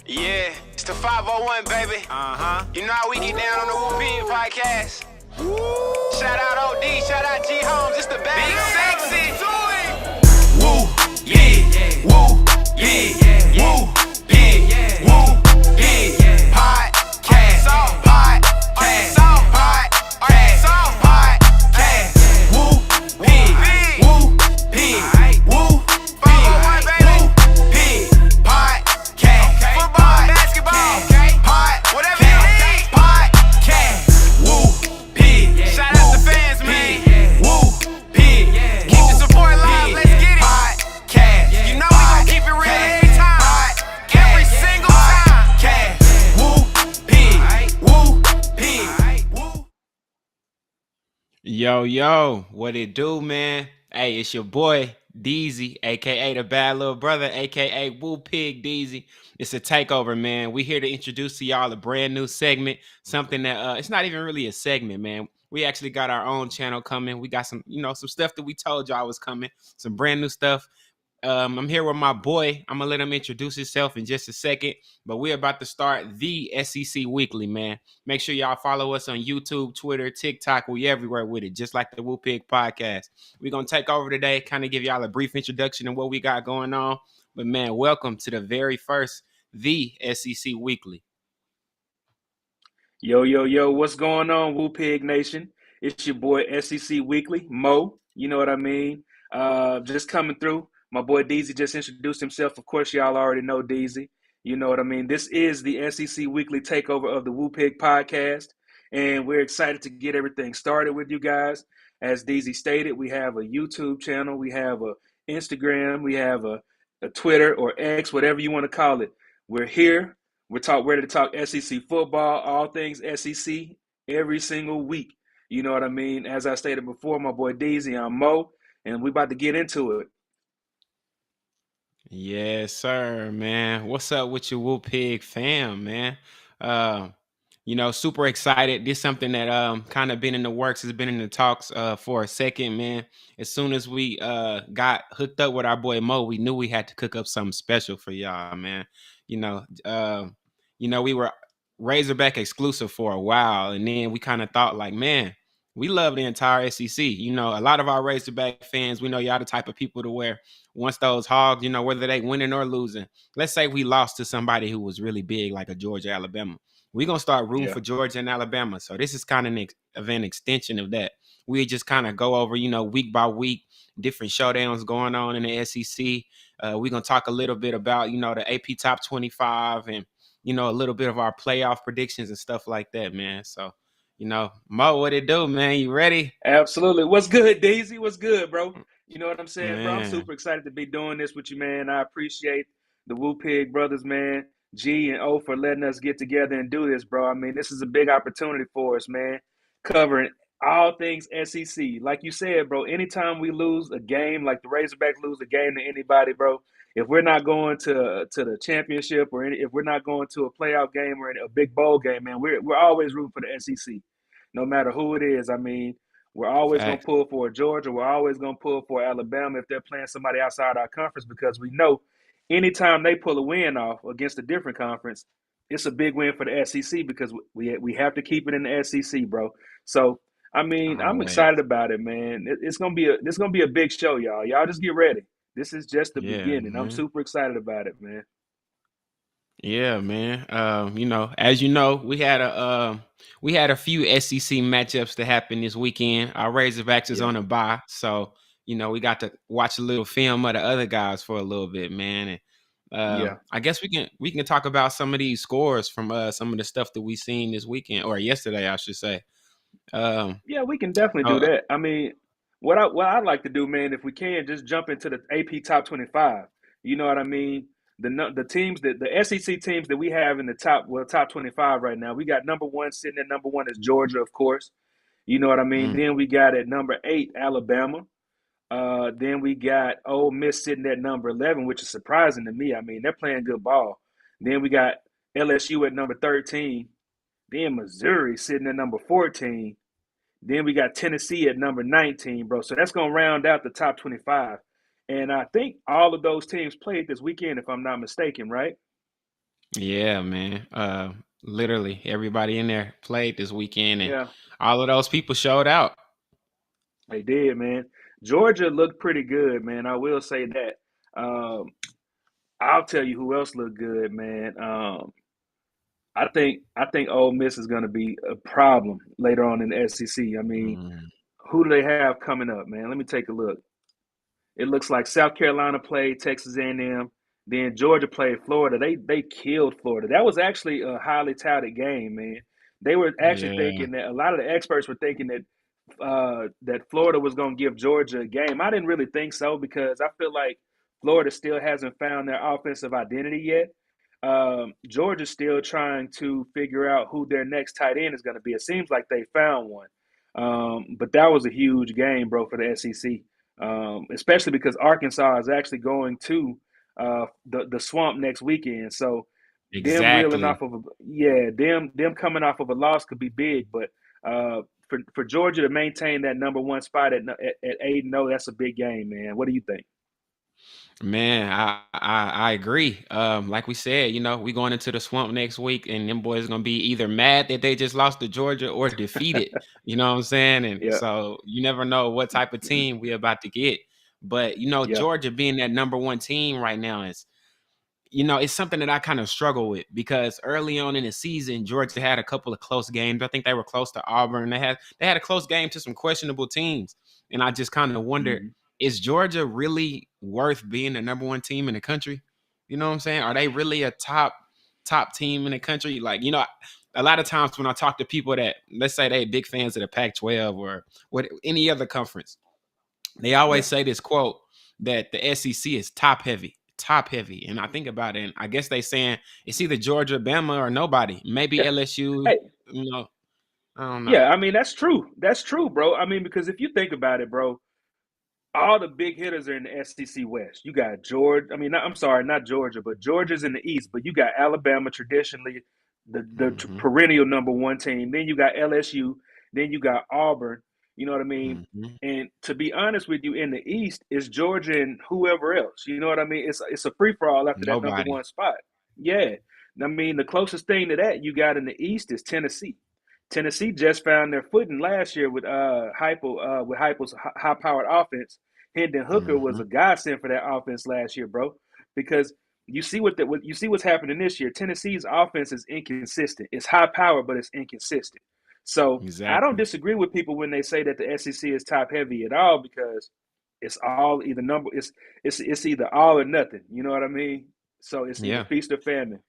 Yeah, it's the 501, baby. You know how we get down on the Whoopin' podcast. Shout out OD, shout out G Holmes, it's the bad sexy. Woo, yeah, woo, yeah, woo, yeah, woo, yeah, podcast, podcast, podcast, woo, pig, woo, pig, woo, 501, baby, pig, podcast, football, basketball, whatever you need, podcast, woo, pig, shout out the fans, man, woo, pig, keep the support alive, let's get it, podcast, you know we gon' keep it real every time, every single time, podcast, woo, pig, woo, pig, woo. Yo, what it do, man? Hey, it's your boy, Deezy, a.k.a. the bad little brother, a.k.a. Woo Pig Deezy. It's a takeover, man. We here to introduce to y'all a brand new segment, something that, it's not even really a segment, man. We actually got our own channel coming. We got some, some stuff that we told y'all was coming, some brand new stuff. I'm here with my boy. I'm gonna let him introduce himself in just a second, but we're about to start the SEC Weekly, man. Make sure y'all follow us on YouTube, Twitter, TikTok. We everywhere with it, just like the Woo Pig Podcast. We're gonna take over today, kind of give y'all a brief introduction of what we got going on. But man, welcome to the very first, the SEC Weekly. Yo, what's going on, Woo Pig Nation? It's your boy SEC Weekly, Mo. You know what I mean? Just coming through. My boy Deezy just introduced himself. Of course, y'all already know Deezy. You know what I mean? This is the SEC Weekly takeover of the Woo Pig Podcast, and we're excited to get everything started with you guys. As Deezy stated, we have a YouTube channel, we have a Instagram, we have a Twitter or X, whatever you want to call it. We're here. We're ready to talk SEC football, all things SEC, every single week. You know what I mean? As I stated before, my boy Deezy, I'm Mo, and we're about to get into it. Yes, sir, man. What's up with your Woo Pig fam, man? Super excited. This is something that kind of been in the works, has been in the talks for a second, man. As soon as we got hooked up with our boy Mo, we knew we had to cook up something special for y'all, man. We were Razorback exclusive for a while, and then we kind of thought like, man, we love the entire SEC. A lot of our Razorback fans, we know y'all the type of people to where once those Hogs, whether they winning or losing, let's say we lost to somebody who was really big, like a Georgia, Alabama. We're going to start rooting for Georgia and Alabama. So this is kind of an extension of that. We just kind of go over, week by week, different showdowns going on in the SEC. We're going to talk a little bit about, the AP Top 25 and, a little bit of our playoff predictions and stuff like that, man. So, Mo, what it do, man? You ready? Absolutely. What's good, Deezy? What's good, bro? You know what I'm saying, Man. bro? I'm super excited to be doing this with you, man. I appreciate the Woo Pig brothers, man, G and O, for letting us get together and do this, bro. I mean, this is a big opportunity for us, man, covering all things SEC. Like you said, bro, anytime we lose a game, like the Razorbacks lose a game to anybody, bro, if we're not going to the championship or if we're not going to a playoff game or a big bowl game, man, we're always rooting for the SEC, no matter who it is. I mean, we're always going to pull for Georgia. We're always going to pull for Alabama if they're playing somebody outside our conference, because we know anytime they pull a win off against a different conference, it's a big win for the SEC, because we have to keep it in the SEC, bro. So, I mean, I'm excited about it, man. It's gonna be a big show, y'all. Y'all just get ready. This is just the beginning. Man. I'm super excited about it, man. Yeah, man. As you know, we had a few SEC matchups that happened this weekend. Our Razorbacks is on a bye, so we got to watch a little film of the other guys for a little bit, man. And I guess we can talk about some of these scores from some of the stuff that we seen this weekend, or yesterday, I should say. We can definitely do that. I mean, what I'd like to do, man, if we can, just jump into the AP Top 25. You know what I mean? The teams the SEC teams that we have in the top 25 right now. We got number 1 sitting at number 1 is Georgia, of course. You know what I mean? Then we got at number 8 Alabama. Then we got Ole Miss sitting at number 11, which is surprising to me. I mean, they're playing good ball. Then we got LSU at number 13. Then Missouri sitting at number 14. Then we got Tennessee at number 19, bro. So that's going to round out the top 25. And I think all of those teams played this weekend, if I'm not mistaken, right? Yeah, man. Literally everybody in there played this weekend, and Yeah, all of those people showed out. they did, man. Georgia looked pretty good, man. I will say that. Um, I'll tell you who else looked good, man. I think Ole Miss is going to be a problem later on in the SEC. I mean, Mm, who do they have coming up, man? Let me take a look. It looks like South Carolina played Texas A&M, then Georgia played Florida. They killed Florida. That was actually a highly touted game, man. They were actually yeah, thinking that a lot of the experts were thinking that that Florida was going to give Georgia a game. I didn't really think so because I feel like Florida still hasn't found their offensive identity yet. Georgia's still trying to figure out who their next tight end is going to be. It seems like they found one. But that was a huge game, bro, for the SEC, especially because Arkansas is actually going to the swamp next weekend. So them reeling exactly. off of them coming off of a loss could be big, but for Georgia to maintain that number one spot at 8-0, that's a big game, man. What do you think? Man, I agree. Like we said, we going into the swamp next week, and them boys gonna be either mad that they just lost to Georgia or defeated. You know what I'm saying? And Yeah, so you never know what type of team we about to get. But yeah, Georgia being that number one team right now is it's something that I kind of struggle with because early on in the season, Georgia had a couple of close games. I think they were close to Auburn. They had a close game to some questionable teams, and I just kind of wonder: hmm is Georgia really worth being the number one team in the country? You know what I'm saying? Are they really a top team in the country? Like a lot of times when I talk to people that let's say they big fans of the Pac-12 or what any other conference, they yeah, always say this quote that the SEC is top heavy. And I think about it, and I guess they saying it's either Georgia, Bama, or nobody. Maybe yeah. LSU. Hey, You know, I don't know. yeah. I mean, that's true. That's true, bro. I mean, because if you think about it, bro, all the big hitters are in the SEC West. You got Georgia. I mean, I'm sorry, not Georgia, but Georgia's in the East. But you got Alabama, traditionally the Hmm. perennial number one team. Then you got LSU. Then you got Auburn. You know what I mean? Hmm. And to be honest with you, in the East is Georgia and whoever else. You know what I mean? It's a free for all after that number Nobody. one spot. Yeah. I mean, the closest thing to that you got in the East is Tennessee. Tennessee just found their footing last year with Heupel's high powered offense. Hendon Hooker was Hmm. a godsend for that offense last year, bro. Because you see what's happening this year. Tennessee's offense is inconsistent. It's high power, but it's inconsistent. So I don't Exactly. disagree with people when they say that the SEC is top heavy at all because it's all either number it's either all or nothing. You know what I mean? So it's either Yeah, feast or famine.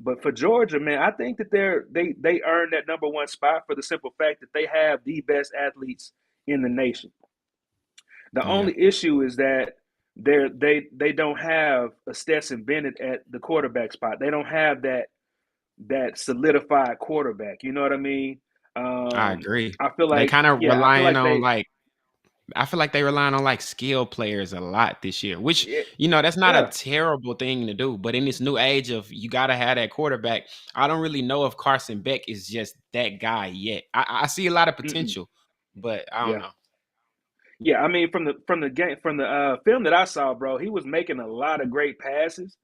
But for Georgia, man, I think that they earned that number one spot for the simple fact that they have the best athletes in the nation. The yeah. only issue is that they don't have a Stetson Bennett at the quarterback spot. They don't have that solidified quarterback. You know what I mean? I Um, agree. I feel They like kind of yeah, I feel relying like on they like I feel like they relying on like skill players a lot this year, which yeah, that's not a yeah. terrible thing to do. But in this new age of you gotta have that quarterback, I don't really know if Carson Beck is just that guy yet. I see a lot of Mm-mm, potential, but I don't yeah. know. Yeah, I mean from the game from the film that I saw, bro, he was making a lot of great passes.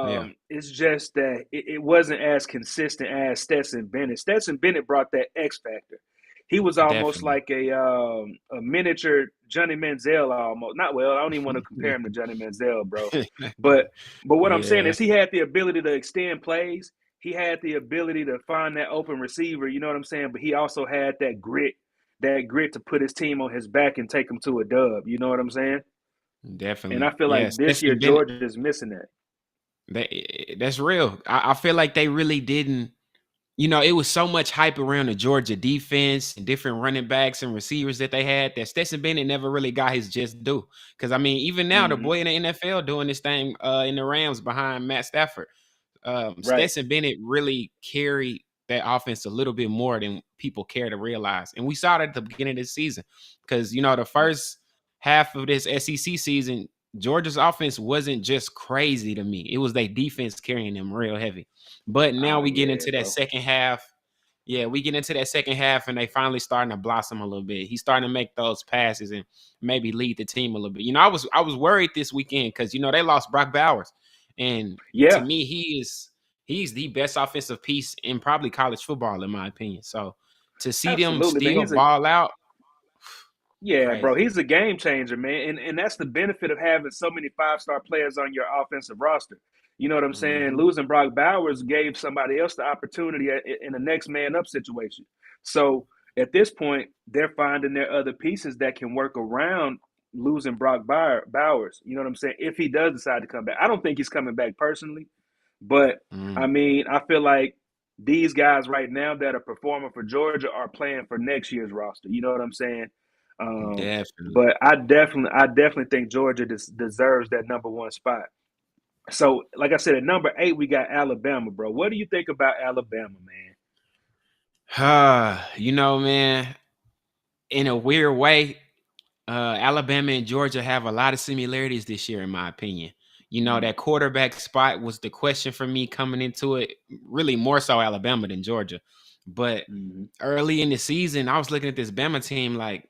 Yeah, It's just that it wasn't as consistent as Stetson Bennett. Stetson Bennett brought that X factor. He was almost definitely. like a miniature Johnny Manziel, almost. Not well. I don't even want to compare him to Johnny Manziel, bro. But what I'm saying Yeah, is he had the ability to extend plays. He had the ability to find that open receiver. You know what I'm saying? But he also had that grit to put his team on his back and take him to a dub. You know what I'm saying? And I definitely. feel Yeah, like this year Stetson Bennett. Georgia is missing that. That's real. I feel like they really didn't. It was so much hype around the Georgia defense and different running backs and receivers that they had that Stetson Bennett never really got his just due. Because I mean, even now, the Hmm boy in the NFL doing this thing in the Rams behind Matt Stafford. Right. Stetson Bennett really carried that offense a little bit more than people care to realize, and we saw it at the beginning of the season. Because the first half of this SEC season, Georgia's offense wasn't just crazy to me; it was their defense carrying them real heavy. But now Oh we get yeah, into that bro. second half. Yeah, we get into that second half, and they finally starting to blossom a little bit. He's starting to make those passes and maybe lead the team a little bit. I was worried this weekend because they lost Brock Bowers, and to Yeah. me, he is he's the best offensive piece in probably college football, in my opinion. So to see them Absolutely, man. still ball out, Yeah, bro, crazy. he's a game changer, man. And that's the benefit of having so many 5-star players on your offensive roster. You know what I'm saying? Hmm. Losing Brock Bowers gave somebody else the opportunity in the next man up situation. So at this point, they're finding their other pieces that can work around losing Brock Bowers. You know what I'm saying? If he does decide to come back, I don't think he's coming back personally, but I Mm, mean, I feel like these guys right now that are performing for Georgia are playing for next year's roster. You know what I'm saying? Um, definitely. but I definitely think Georgia deserves that number one spot. So, like I said, at number 8 we got Alabama, bro. What do you think about Alabama, man? Man, in a weird way, Alabama and Georgia have a lot of similarities this year, in my opinion. That quarterback spot was the question for me coming into it, really more so Alabama than Georgia. But Mm-hmm. early in the season, I was looking at this Bama team like,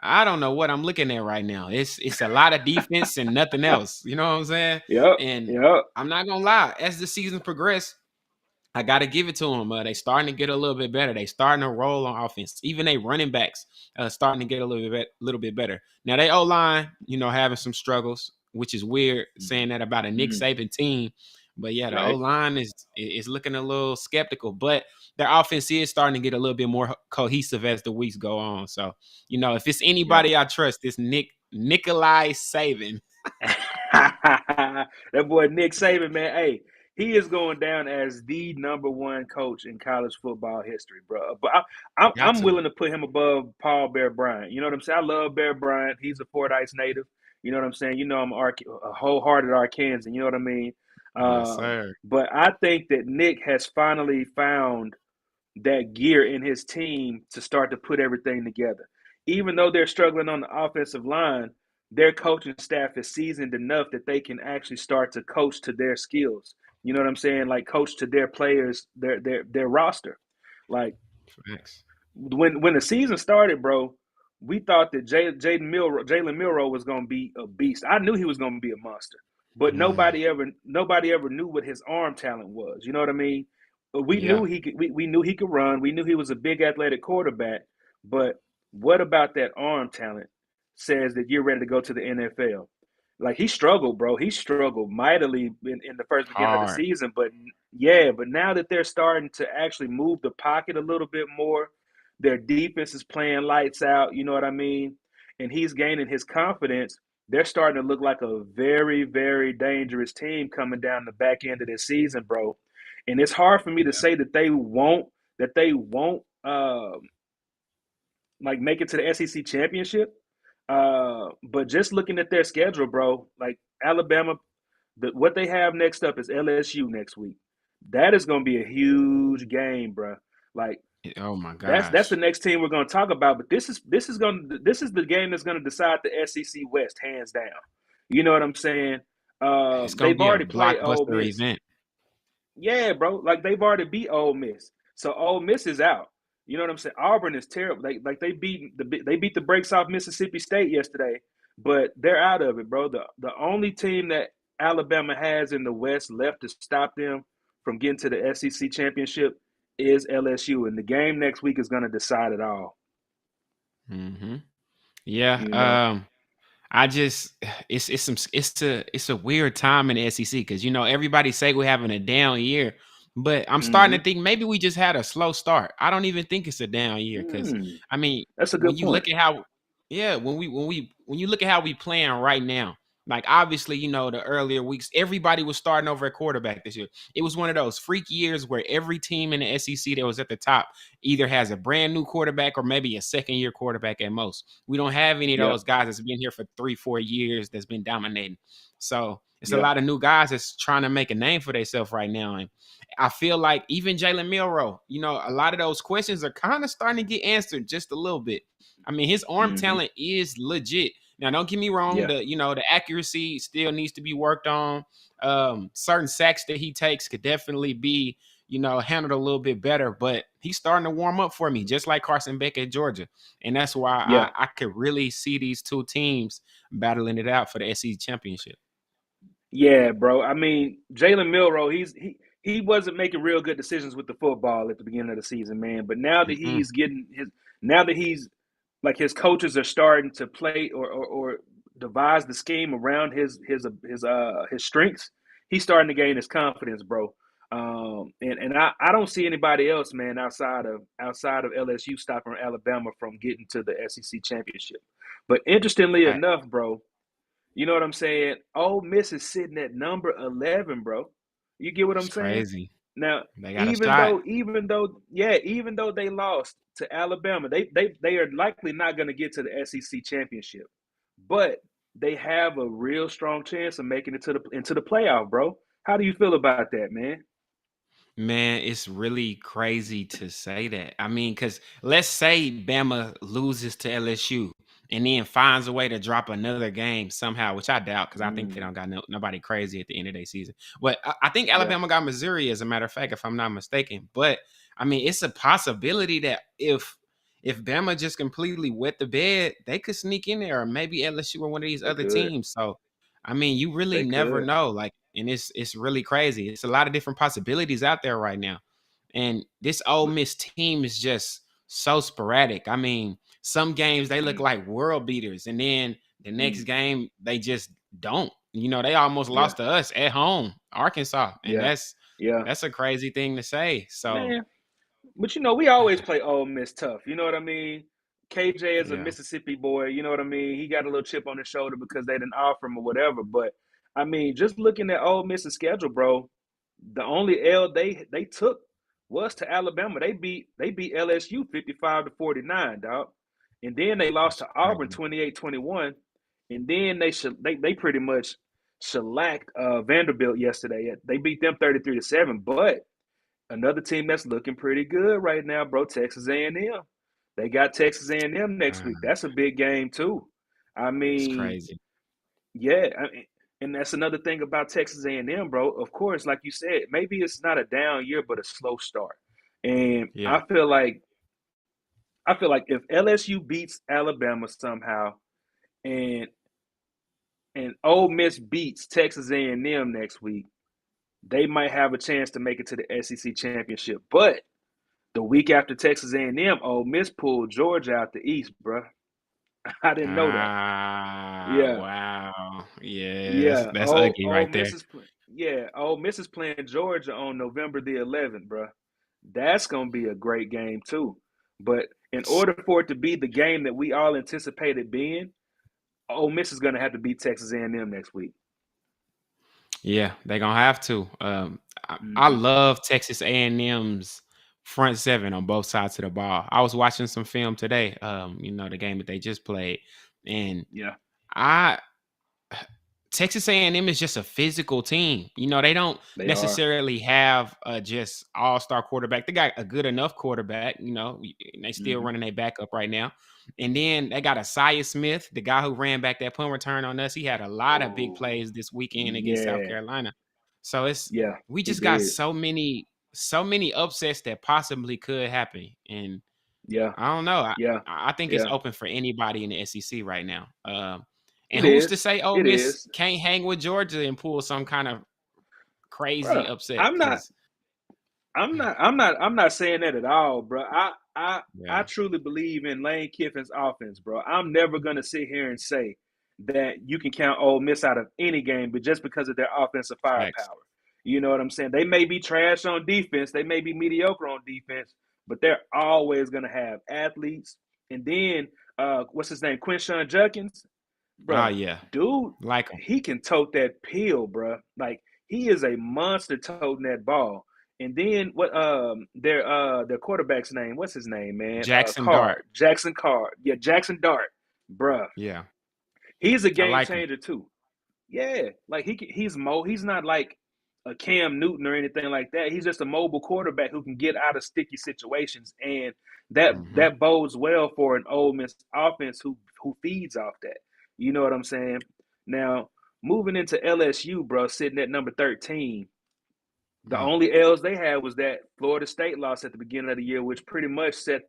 I don't know what I'm looking at right now. It's a lot of defense and nothing else. You know what I'm saying? Yep, And yep, I'm not gonna lie, as the season progressed, I got to give it to them. They starting to get a little bit better. They starting to roll on offense. Even they running backs starting to get a little bit better. Now they O line, having some struggles, which is weird saying that about a Nick mm-hmm. Saban team. But yeah, the O Right. line is looking a little skeptical. But their offense is starting to get a little bit more cohesive as the weeks go on. So if it's Yeah. anybody I trust, it's Nikolai Saban. That boy Nick Saban, man. Hey, he is going down as the number one coach in college football history, bro. But Got I'm to. willing to put him above Paul Bear Bryant. You know what I'm saying? I love Bear Bryant. He's a Fordyce native. You know what I'm saying? I'm a wholehearted Arkansan. You know what I mean? Yes, Um, sir. but I think that Nick has finally found that gear in his team to start to put everything together. Even though they're struggling on the offensive line, their coaching staff is seasoned enough that they can actually start to coach to their skills. You know what I'm saying? Like coach to their players, their roster. Like Facts. when the season started, bro, we thought that Jalen Milroe was going to be a beast. I knew he was going to be a monster, but Mm, nobody ever knew what his arm talent was. You know what I mean? We yeah. knew he could. We knew he could run. We knew he was a big athletic quarterback. But what about that arm talent says that you're ready to go to the NFL? Like he struggled, bro. He struggled mightily in the first beginning of the Hard. season. But yeah, but now that they're starting to actually move the pocket a little bit more, their defense is playing lights out. You know what I mean? And he's gaining his confidence. They're starting to look like a very, very dangerous team coming down the back end of this season, bro. And it's hard for me to say that they won't like make it to the SEC championship. But just looking at their schedule, bro, like Alabama, what they have next up is LSU next week. That is going to be a huge game, bro. Like Oh my that's the gosh. next team we're going to talk about. But this is the game that's going to decide the SEC West hands down. You know what I'm saying? It's gonna They've be a already played Ole blockbuster Miss. event. Yeah, bro. Like they've already beat Ole Miss, so Ole Miss is out. You know what I'm saying? Auburn is terrible. They beat the brakes off Mississippi State yesterday, but they're out of it, bro. The only team that Alabama has in the West left to stop them from getting to the SEC championship is LSU, and the game next week is going to decide it all. Hmm. Yeah. You know? I just it's a weird time in the SEC because everybody say we're having a down year, but I'm starting to Mm-hmm. think maybe we just had a slow start. I don't even think it's a down year because Mm, I mean that's a when good you point. look at how yeah when you look at how we playing right now, like obviously the earlier weeks everybody was starting over at quarterback this year. It was one of those freak years where every team in the SEC that was at the top either has a brand new quarterback or maybe a second year quarterback at most. We don't have any of Yep. those guys that's been here for 3-4 years that's been dominating. So it's a Yep. lot of new guys that's trying to make a name for themselves right now. And I feel like even Jalen Milroe, a lot of those questions are kind of starting to get answered just a little bit. I mean, his arm Mm-hmm. talent is legit. Now, don't get me wrong, Yeah. the accuracy still needs to be worked on. Certain sacks that he takes could definitely be handled a little bit better, but he's starting to warm up for me, just like Carson Beck at Georgia. And that's why Yeah. I could really see these two teams battling it out for the SEC championship. Yeah, bro. I mean, Jalen Milroe, he wasn't making real good decisions with the football at the beginning of the season, man. But now that Mm-mm. he's like his coaches are starting to play or devise the scheme around his strengths, he's starting to gain his confidence, bro. And I don't see anybody else, man, outside of LSU stopping Alabama from getting to the SEC championship. But interestingly Hey, enough, bro, you know what I'm saying? Ole Miss is sitting at number 11, bro. You get what it's I'm saying? crazy. Now, They got a shot. even though they lost to Alabama, they are likely not going to get to the SEC championship, but they have a real strong chance of making it to the into the playoff, bro. How do you feel about that, man? Man, it's really crazy to say that. I mean, because let's say Bama loses to LSU and then finds a way to drop another game somehow, which I doubt because I think they Mm, don't got nobody crazy at the end of their season. But I think yeah, Alabama got Missouri, as a matter of fact, if I'm not mistaken. But I mean, it's a possibility that if Bama just completely wet the bed, they could sneak in there, or maybe LSU or one of these they other could. teams. So I mean, you really They never could. know. Like, and it's really crazy. It's a lot of different possibilities out there right now. And this Ole Miss team is just so sporadic. I mean, some games they look Mm, like world beaters, and then the next mm, game they just don't. You know, they almost yeah, lost to us at home, Arkansas, and yeah, yeah, that's a crazy thing to say. So, man. But we always play Ole Miss tough. You know what I mean? KJ is a yeah, Mississippi boy. You know what I mean? He got a little chip on his shoulder because they didn't offer him or whatever. But I mean, just looking at Ole Miss's schedule, bro, the only L they took was to Alabama. They beat LSU 55-49, dog. And then they lost that's to Auburn crazy. 28-21. And then they pretty much shellacked Vanderbilt yesterday. They beat them 33-7. But another team that's looking pretty good right now, bro, Texas A&M. They got Texas A&M next week. That's a big game too. I It's mean, crazy. yeah, and that's another thing about Texas A&M, bro. Of course, like you said, maybe it's not a down year, but a slow start. And Yeah, I feel like if LSU beats Alabama somehow, and Ole Miss beats Texas A&M next week, they might have a chance to make it to the SEC championship. But the week after Texas A&M, Ole Miss pulled Georgia out the East, bro. I didn't know that. Yeah, wow, yeah, yeah. that's ugly right there. Ole Miss is playing Georgia on November the 11th, bro. That's gonna be a great game too. But in order for it to be the game that we all anticipated being, Ole Miss is gonna have to beat Texas A&M next week. Yeah, they're gonna have to. I Mm-hmm. love Texas A&M's front seven on both sides of the ball. I was watching some film today. You know, the game that they just played, and Yeah, I Texas A&M is just a physical team. You know, they don't they are. necessarily have a just all-star quarterback. They got a good enough quarterback, you know, and they still Mm-hmm. running their backup right now. And then they got a Sia Smith, the guy who ran back that punt return on us. He had a lot of big Oh, plays this weekend against South yeah, Carolina. So yeah. we He just got did. so many upsets that possibly could happen. And Yeah, I don't know. yeah, I think it's yeah. open for anybody in the SEC right now. And It who's to is. say Ole It Miss is, can't hang with Georgia and pull some kind of crazy bro. upset? I'm not. Because I'm not saying that at all, bro. I yeah, truly believe in Lane Kiffin's offense, bro. I'm never gonna sit here and say that you can count Ole Miss out of any game, but just because of their offensive facts. firepower. You know what I'm saying? They may be trash on defense, they may be mediocre on defense, but they're always gonna have athletes. And then what's his name? Quinshawn Judkins, Oh bro. yeah, Dude, like them. he can tote that pill, bro. Like he is a monster toting that ball. And then what their quarterback's name, what's his name, man? Jackson Dart. Card. Jackson Card. Yeah, Jackson Dart. Bruh. Yeah, He's a I game like him. changer too. Yeah. Like he's not like a Cam Newton or anything like that. He's just a mobile quarterback who can get out of sticky situations. And that Hmm. that bodes well for an Ole Miss offense who feeds off that. You know what I'm saying? Now, moving into LSU, bro, sitting at number 13. The Mm. only L's they had was that Florida State loss at the beginning of the year, which pretty much set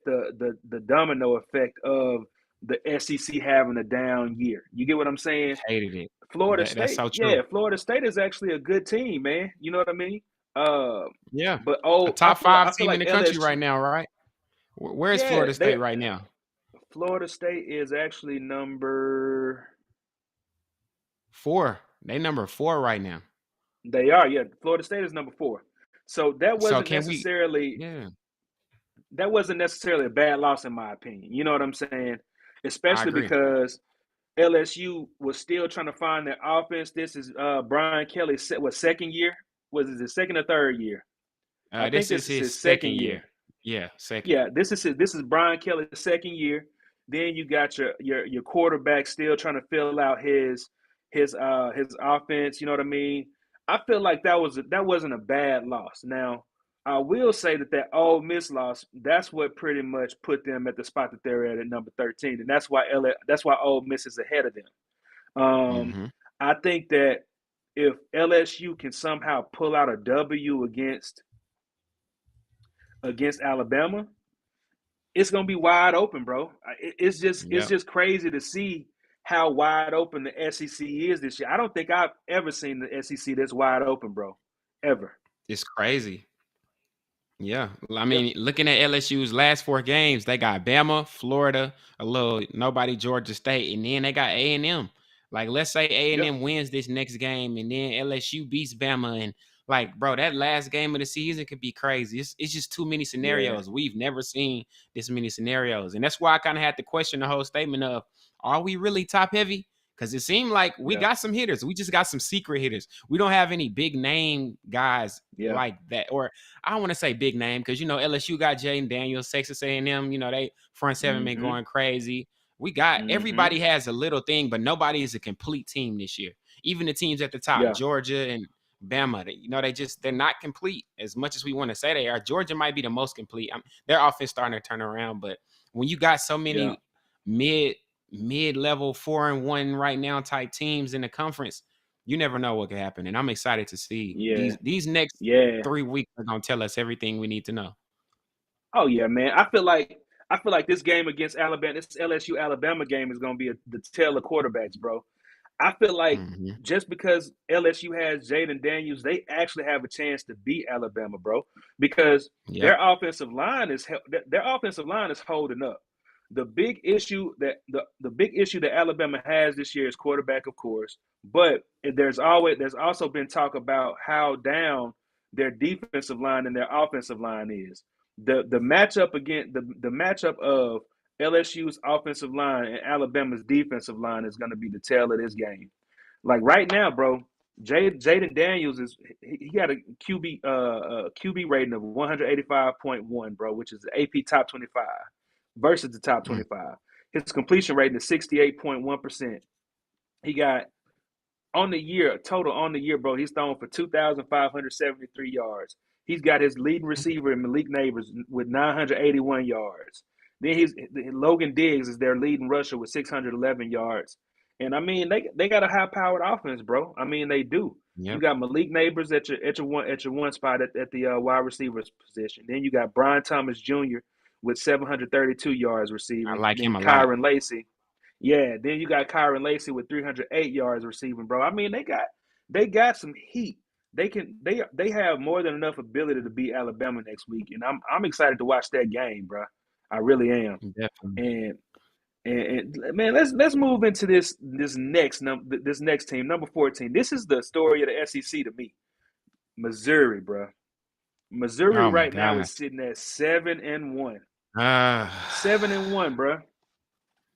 the domino effect of the SEC having a down year. You get what I'm saying? Hated it. Florida That's State, so yeah, true. Florida State is actually a good team, man. You know what I mean? Uh, Yeah, but a I top feel like I five feel team in like the country LSU, right now, right? Where is yeah, Florida State right now? Florida State is actually number. 4. They number 4 right now. They are, yeah. Florida State is number 4. So So can we? Yeah, that wasn't necessarily a bad loss in my opinion. You know what I'm saying? I Especially agree. because LSU was still trying to find their offense. This is Brian Kelly's second year? Was it his second or third year? I think This this is is his his second second year. year. Yeah, second. Yeah, this is Brian Kelly's second year. Then you got your quarterback still trying to fill out his offense. You know what I mean? I feel like that wasn't a bad loss. Now I will say that Ole Miss loss, that's what pretty much put them at the spot that they're at number 13, and that's why Ole Miss is ahead of them. Mm-hmm. I think that if LSU can somehow pull out a W against Alabama, it's gonna be wide open, bro. It's Yep. just crazy to see how wide open the SEC is this year. I don't think I've ever seen the SEC this wide open, bro. Ever. It's crazy. Yeah, I Yep. mean, looking at LSU's last 4 games, they got Bama, Florida, a little nobody, Georgia State, and then they got A&M. Like, let's say Yep. A&M wins this next game, and then LSU beats Bama, and like, bro, that last game of the season could be crazy. It's just too many Yeah. scenarios. We've never seen this many scenarios, and that's why I kind of had to question the whole statement of, are we really top heavy? Because it seemed like we Yeah. got some hitters. We just got some secret hitters. We don't have any big name guys Yeah. like that, or I don't want to say big name because LSU got Jaden Daniels, Texas A&M. They front seven been Mm-hmm. going crazy. We got Mm-hmm. everybody has a little thing, but nobody is a complete team this year. Even the teams at the top, Yeah. Georgia and Bama, they're not complete as much as we want to say they are. Georgia might be the most complete. Their offense starting to turn around, but when you got so Yeah. many mid-level 4-1 right now type teams in the conference, you never know what could happen. And I'm excited to see Yeah. these next Yeah. 3 weeks are gonna tell us everything we need to know. Oh yeah, man. I feel like this game against Alabama, this LSU Alabama game is gonna be the tale of quarterbacks, bro. I feel like Mm-hmm. just because LSU has Jaden Daniels, they actually have a chance to beat Alabama, bro, because Yep. their offensive line is holding up. The big issue that Alabama has this year is quarterback, of course, but there's also been talk about how down their defensive line and their offensive line is. The matchup of LSU's offensive line and Alabama's defensive line is going to be the tail of this game. Like right now, bro, Jaden Daniels he got a QB rating of 185.1, bro, which is the AP top 25 versus the top Mm. 25. His completion rating is 68.1%. He got total on the year, bro, he's thrown for 2,573 yards. He's got his leading receiver Malik Neighbors with 981 yards. Then Logan Diggs is their leading rusher with 611 yards. And I mean, they got a high powered offense, bro. I mean, they do. You Yep. got Malik Neighbors at your one spot at the wide receivers position. Then you got Brian Thomas Jr. with 732 yards I receiving. like him Then a lot. Kyron Lacey, yeah, then you got Kyron Lacey with 308 yards receiving, bro. I mean, they got some heat. They have more than enough ability to beat Alabama next week, and I'm excited to watch that game, bro. I really am. Definitely. And man, let's move into this next team, number 14. This is the story of the SEC to me. Missouri, bro. Missouri Oh my right now gosh. is sitting at 7-1. Uh 7-1, bro.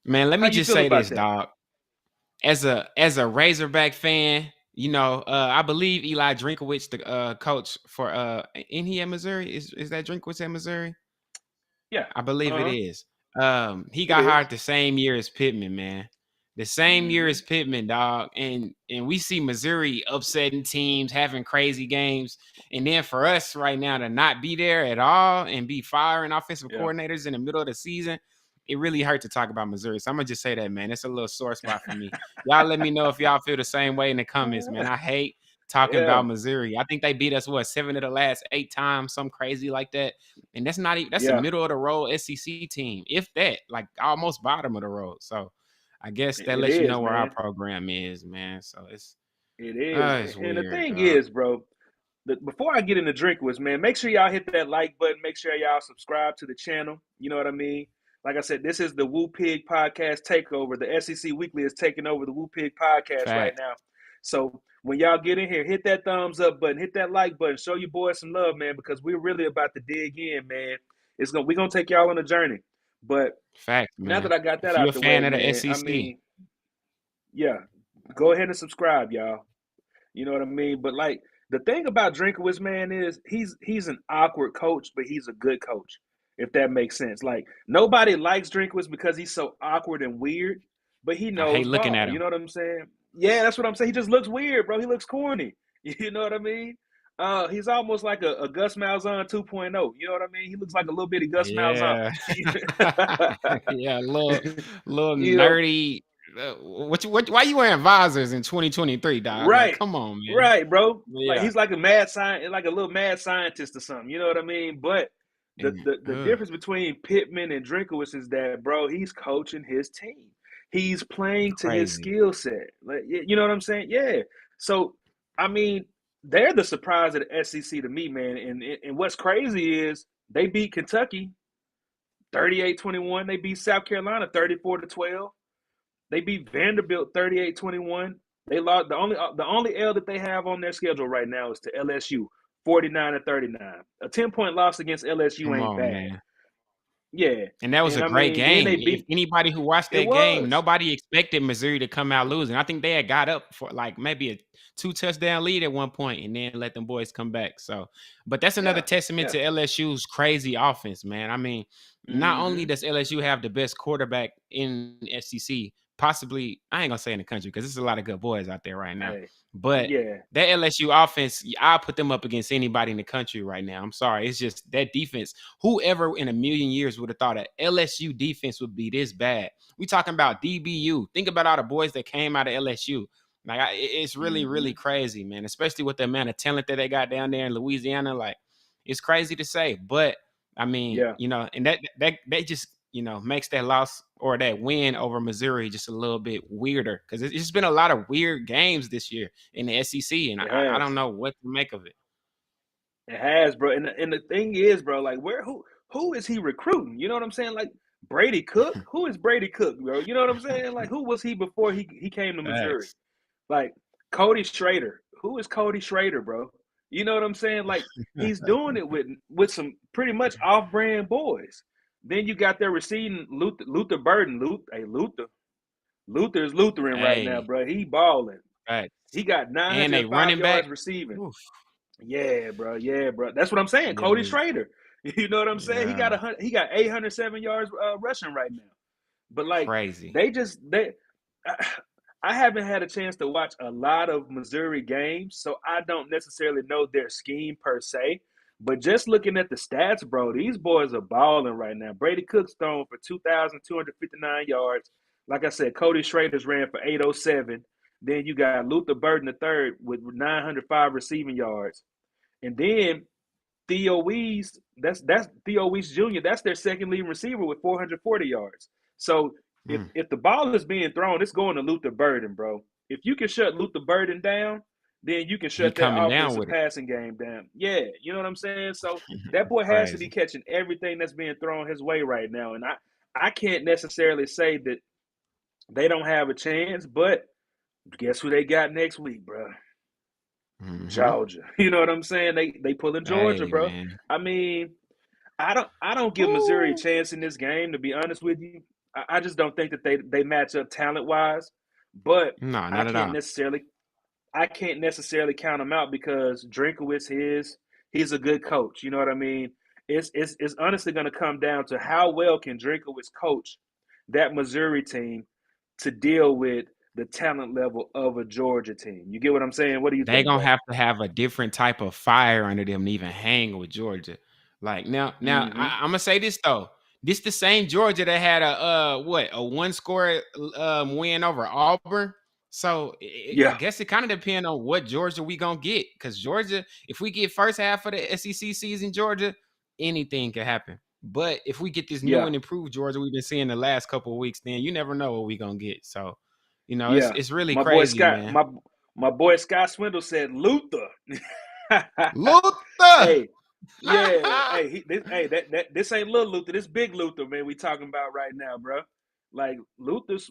man, let How me you just feel say about this, that? dog. As a Razorback fan, I believe Eli Drinkowitz, the coach for in he at Missouri. Is that Drinkowitz at Missouri? Yeah. I believe it Uh-huh. is. He It got is. hired the same year as Pittman, man. The same year Mm-hmm. as Pittman, dog. And we see Missouri upsetting teams, having crazy games. And then for us right now to not be there at all and be firing offensive Yeah. coordinators in the middle of the season, it really hurt to talk about Missouri. So I'm gonna just say that, man. It's a little sore spot for me. Y'all let me know if y'all feel the same way in the comments, man. I hate talking Yeah. about Missouri. I think they beat us 7 of the last 8 times, something crazy like that. And that's not even that's a Yeah. middle of the road SEC team, if that, like almost bottom of the road. So I guess that It lets you know is, where our man. program is, man. So It is. it's And the weird, thing dog. is, bro, before I get into Drinkwitz, man, make sure y'all hit that like button. Make sure y'all subscribe to the channel. You know what I mean? Like I said, this is the Woo Pig Podcast Takeover. The SEC Weekly is taking over the Woo Pig Podcast right Fact. now. So when y'all get in here, hit that thumbs up button, hit that like button, show your boys some love, man, because we're really about to dig in, man. We're gonna take y'all on a journey. But Fact, now man. that I got that If you a out the way, fan of the man, I SEC, mean, yeah, go ahead and subscribe, y'all. You know what I mean? But like the thing about Drinkowitz, man, is he's an awkward coach, but he's a good coach. If that makes sense. Like nobody likes Drinkowitz because he's so awkward and weird, but he I hate knows looking ball. at You him. know what I'm saying? Yeah, that's what I'm saying. He just looks weird, bro. He looks corny. You know what I mean? He's almost like a Gus Malzahn 2.0. You know what I mean? He looks like a little bitty Gus Malzahn. Yeah. Yeah, little You know, nerdy. Why you wearing visors in 2023, dog? Like, right, come on, man. right, bro. But Like yeah. he's like a mad scientist, like a little mad scientist or something. You know what I mean? But And, the difference between Pittman and Drinkowitz is that, bro, he's coaching his team. He's playing to his crazy. skill set. Like, you know what I'm saying? Yeah. So, I mean, they're the surprise of the SEC to me, man. And what's crazy is they beat Kentucky 38-21. They beat South Carolina 34-12. They beat Vanderbilt 38-21. They lost the only L that they have on their schedule right now is to LSU 49-39. A 10-point loss against LSU Come ain't on, bad. man. Yeah. And that was And a I great mean, then they game. If beat anybody who watched it that game, was. nobody expected Missouri to come out losing. I think they had got up for like maybe a 2-touchdown lead at one point and then let them boys come back. So, but that's another Yeah. testament Yeah. to LSU's crazy offense, man. I mean, not only Mm-hmm. does LSU have the best quarterback in SEC, possibly, I ain't gonna say in the country because there's a lot of good boys out there right now. Hey. But Yeah. that LSU offense, I'll put them up against anybody in the country right now. I'm sorry. It's just that defense. Whoever in a million years would have thought an LSU defense would be this bad? We talking about DBU. Think about all the boys that came out of LSU. Like it's really, Mm-hmm. really crazy, man. Especially with the amount of talent that they got down there in Louisiana. Like it's crazy to say, but I mean, Yeah. and that just makes that loss or that win over Missouri just a little bit weirder because it's just been a lot of weird games this year in the SEC, and It I don't has. know what to make of it. It has, bro. And the thing is, bro, like who is he recruiting? You know what I'm saying? Like Brady Cook? Who is Brady Cook, bro? You know what I'm saying? Like who was he before he came to Missouri? Facts. Like Cody Schrader. Who is Cody Schrader, bro? You know what I'm saying? Like he's doing it with some pretty much off-brand boys. Then you got their receiving Luther Burden. Luther is Lutheran right now, Hey, bro. He balling. facts. He got And they 905 running back. yards receiving. Oof, Yeah, bro. Yeah, bro. That's what I'm saying. yeah, Cody Schrader. You know what I'm saying? yeah, He got 807 yards rushing right now. But like crazy. they I haven't had a chance to watch a lot of Missouri games, so I don't necessarily know their scheme per se. But just looking at the stats, bro, these boys are balling right now. Brady Cook's thrown for 2,259 yards. Like I said, Cody Schrader's ran for 807. Then you got Luther Burden III with 905 receiving yards. And then Theo Wees, that's Theo Wees Jr. That's their second leading receiver with 440 yards. So Mm. if the ball is being thrown, it's going to Luther Burden, bro. If you can shut Luther Burden down, then you can He shut their coming down offensive with it. passing game down. Yeah, you know what I'm saying? So that boy has to be Crazy. catching everything that's being thrown his way right now. And I can't necessarily say that they don't have a chance, but guess who they got next week, bro? Mm-hmm. Georgia. You know what I'm saying? They pulling Georgia, Hey, bro. man. I mean, I don't give Missouri a Woo. chance in this game, to be honest with you. I just don't think that they match up talent wise. But No, I not at can't all. necessarily I can't necessarily count him out because Drinkowitz he's a good coach. You know what I mean? It's honestly going to come down to how well can Drinkowitz coach that Missouri team to deal with the talent level of a Georgia team. You get what I'm saying? What do you They think, gonna bro? have to have a different type of fire under them to even hang with Georgia. Like now Mm-hmm. I'm gonna say this though. This the same Georgia that had a one score win over Auburn. So I Yeah. guess it kind of depends on what Georgia we gonna get. Because Georgia, if we get first half of the SEC season, Georgia, anything can happen. But if we get this new Yeah. and improved Georgia we've been seeing the last couple of weeks, then you never know what we're gonna get. So, it's Yeah. it's really My boy crazy, Scott, man. my boy Scott Swindle said Luther. Luther. Hey, yeah. Hey, this ain't little Luther. This big Luther, man. We talking about right now, bro. Like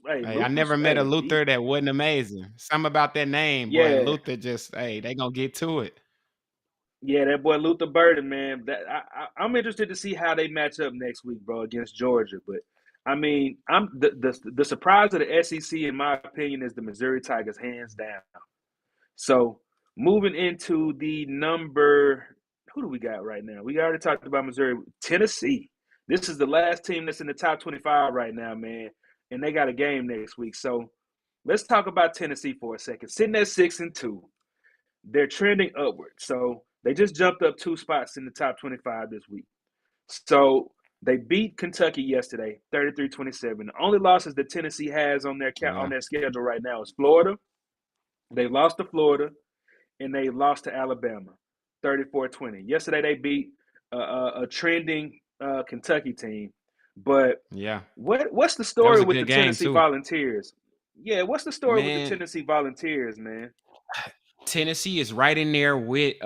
Hey, I never met a He, Luther that wasn't amazing. Something about that name, boy. yeah, Luther just, hey, they gonna get to it. yeah. That boy Luther Burden, man. I'm interested to see how they match up next week, bro, against Georgia. But I mean, I'm the surprise of the SEC, in my opinion, is the Missouri Tigers, hands down. So moving into the number, who do we got right now? We already talked about Missouri, Tennessee. This is the last team that's in the top 25 right now, man, and they got a game next week. So let's talk about Tennessee for a second. Sitting at 6-2, they're trending upward. So they just jumped up 2 spots in the top 25 this week. So they beat Kentucky yesterday, 33-27. The only losses that Tennessee has on their Yeah. schedule right now is Florida. They lost to Florida, and they lost to Alabama, 34-20. Yesterday they beat a trending Kentucky team. But Yeah. what's the That was story a with the good game Tennessee too. Volunteers? Yeah, what's the story with the Man, Tennessee Volunteers, man? Tennessee is right in there with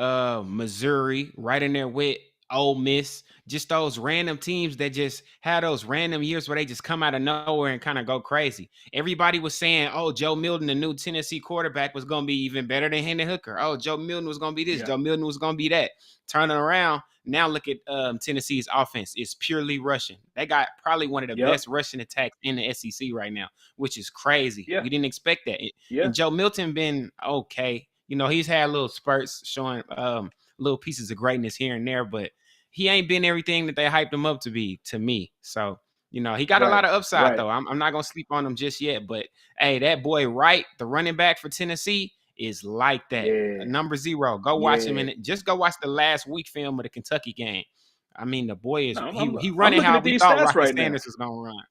Missouri, right in there with Ole Miss. Just those random teams that just had those random years where they just come out of nowhere and kind of go crazy. Everybody was saying, "Oh, Joe Milton, the new Tennessee quarterback, was going to be even better than Hendon Hooker. Oh, Joe Milton was going to be this. Yeah. Joe Milton was going to be that." Turning around now, look at Tennessee's offense. It's purely rushing. They got probably one of the Yep. best rushing attacks in the SEC right now, which is crazy. Yeah. We didn't expect that. Yeah. And Joe Milton been okay. He's had little spurts showing little pieces of greatness here and there, but he ain't been everything that they hyped him up to be to me. So, he got a Right. lot of upside Right. though. I'm not gonna sleep on him just yet. But hey, that boy Wright, the running back for Tennessee, is like that. Yeah. Number 0. Go watch him and just go watch the last week film of the Kentucky game. I mean, the boy is No, he I'm running looking how at we these thought stats Rocky right now. Sanders was gonna run.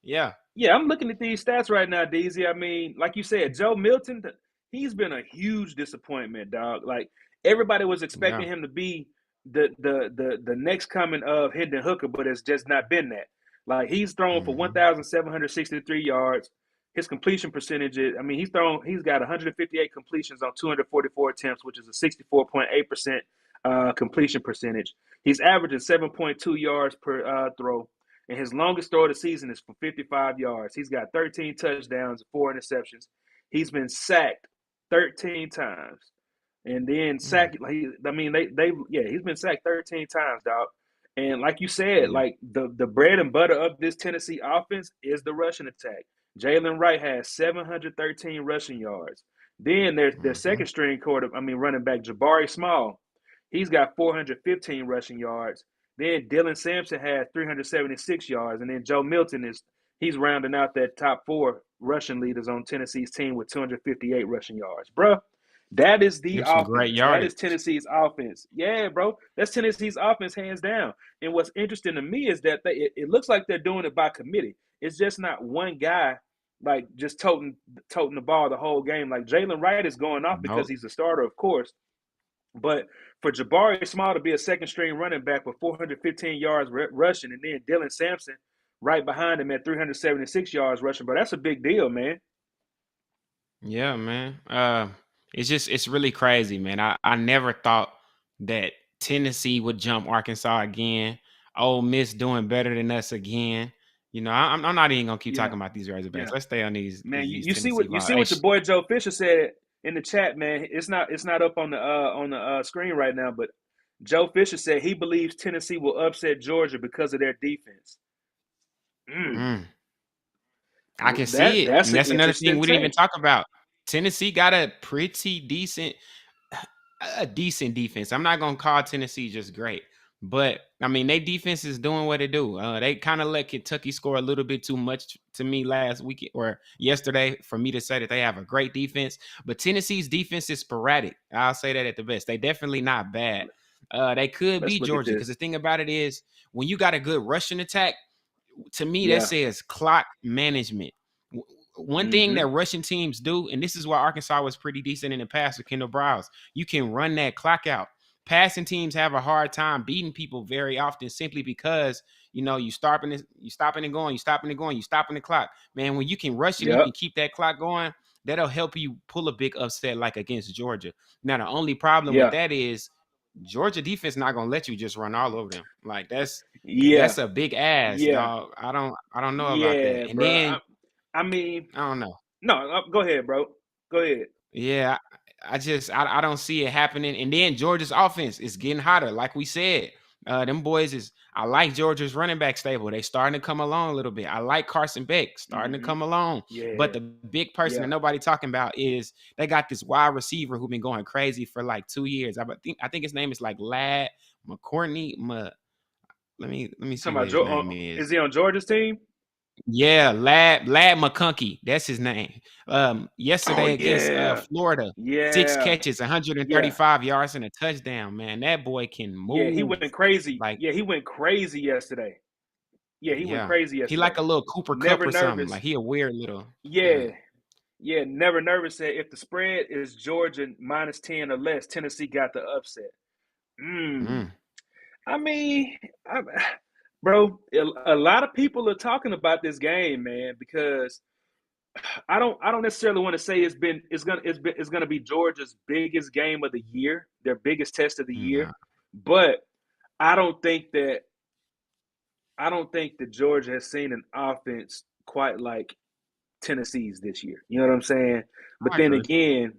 Yeah. Yeah, I'm looking at these stats right now, DZ. I mean, like you said, Joe Milton, he's been a huge disappointment, dog. Like everybody was expecting Yeah. him to be the next coming of Hendon Hooker, but it's just not been that. Like he's thrown for Mhm. 1,763 yards. His completion percentage is, I mean, he's got 158 completions on 244 attempts, which is a 64.8% completion percentage. He's averaging 7.2 yards per throw. And his longest throw of the season is for 55 yards. He's got 13 touchdowns and 4 interceptions. He's been sacked 13 times. And then sacked, he's been sacked 13 times, dog. And like you said, Yeah. like the bread and butter of this Tennessee offense is the rushing attack. Jalen Wright has 713 rushing yards. Then there's their Mhm. second string running back Jabari Small. He's got 415 rushing yards. Then Dylan Sampson has 376 yards, and then Joe Milton he's rounding out that top 4 rushing leaders on Tennessee's team with 258 rushing yards, bro. That is the Them some great offense. That is yardage. Tennessee's offense. Yeah, bro. That's Tennessee's offense, hands down. And what's interesting to me is that it looks like they're doing it by committee. It's just not one guy like just toting the ball the whole game. Like Jalen Wright is going off because Nope. he's a starter, of course. But for Jabari Small to be a second string running back with 415 yards rushing, and then Dylan Sampson right behind him at 376 yards rushing, but that's a big deal, man. Yeah, man. It's really crazy, man. I never thought that Tennessee would jump Arkansas again. Ole Miss doing better than us again. I'm not even gonna keep Yeah, talking about these Razorbacks. yeah, Let's stay on these man. these, You, these you see Tennessee what you Vols. see what your boy Joe Fisher said in the chat, man. It's not up on the screen right now, but Joe Fisher said he believes Tennessee will upset Georgia because of their defense. Mm. Mm, I can see it, That's and an that's another thing interesting we didn't even take. talk about. Tennessee got a decent defense. I'm not gonna call Tennessee just great, but I mean their defense is doing what it do. They kind of let Kentucky score a little bit too much to me last week or yesterday for me to say that they have a great defense. But Tennessee's defense is sporadic. I'll say that at the best. They definitely not bad. They could Let's be look at Georgia because this. the thing about it is when you got a good rushing attack, to me that Yeah. says clock management. One thing Mm-hmm. that Russian teams do, and this is why Arkansas was pretty decent in the past with Kendall Browse, you can run that clock out. passing teams have a hard time beating people very often simply because you stopping and going, you stopping and going, you stopping the clock. Man, when you can rush and you Yep. can keep that clock going, that'll help you pull a big upset like against Georgia. Now, the only problem with Yeah. that is Georgia defense not gonna let you just run all over them. Like Yeah. that's a big ass, Yeah. dog. I don't know about Yeah, that. And bro. then I mean, I don't know. no, go ahead, bro. Go ahead. Yeah, I don't see it happening. And then Georgia's offense is getting hotter, like we said. Them boys is I like Georgia's running back stable. They starting to come along a little bit. I like Carson Beck starting to Hmm. come along. But Yeah. the big person that Yeah. nobody talking about is they got this wide receiver who been going crazy for like 2 years. I think his name is like Lad McCourtney. Let me You see talking what about his name is is. he on Georgia's team? Yeah, Lad McConkey. That's his name. Oh Yesterday against yeah. Florida, 6 Yeah. catches, Yeah. 135 yards and a touchdown. Man, that boy can Yeah, he move. went crazy. Like, Yeah, he went crazy yesterday. Yeah, he went yeah, crazy he like yesterday. a little Cooper Cup Never or something. nervous. Like he a weird little. Yeah. Yeah. Yeah, never nervous said if the spread is Georgia minus 10 or less, Tennessee got the upset. Mm. Mm. I mean, bro, a lot of people are talking about this game, man, because I don't necessarily want to say it's gonna be Georgia's biggest game of the year, their biggest test of the Nah. year, but I don't think that I don't think that Georgia has seen an offense quite like Tennessee's this year. You know what I'm saying? But I then agree. again,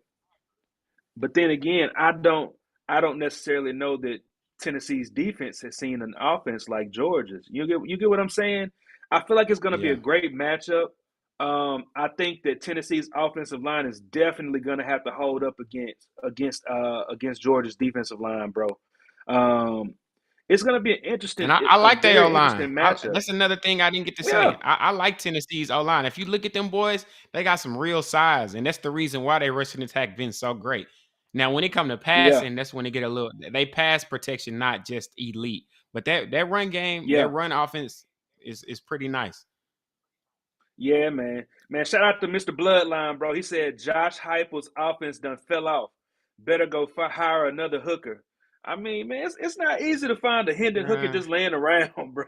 but then again, I don't necessarily know that Tennessee's defense has seen an offense like Georgia's. You get what I'm saying? I feel like it's going to be a Yeah. great matchup. I think that Tennessee's offensive line is definitely going to have to hold up against Georgia's defensive line, bro. Um, it's going to be And I a like their O very line. interesting matchup. That's another thing I didn't get to Yeah, say. I like Tennessee's O line. If you look at them boys, they got some real size, and that's the reason why their rushing attack been so great. Now, when it come to yeah, passing, that's when they get a little. They pass protection, not just elite, but that run game, their yeah. run offense is pretty nice. Yeah, man. Man, shout out to Mr. Bloodline, bro. He said Josh Heupel's offense done fell off. Better go hire another hooker. I mean, man, it's not easy to find a Hendon hooker Uh, just laying around, bro.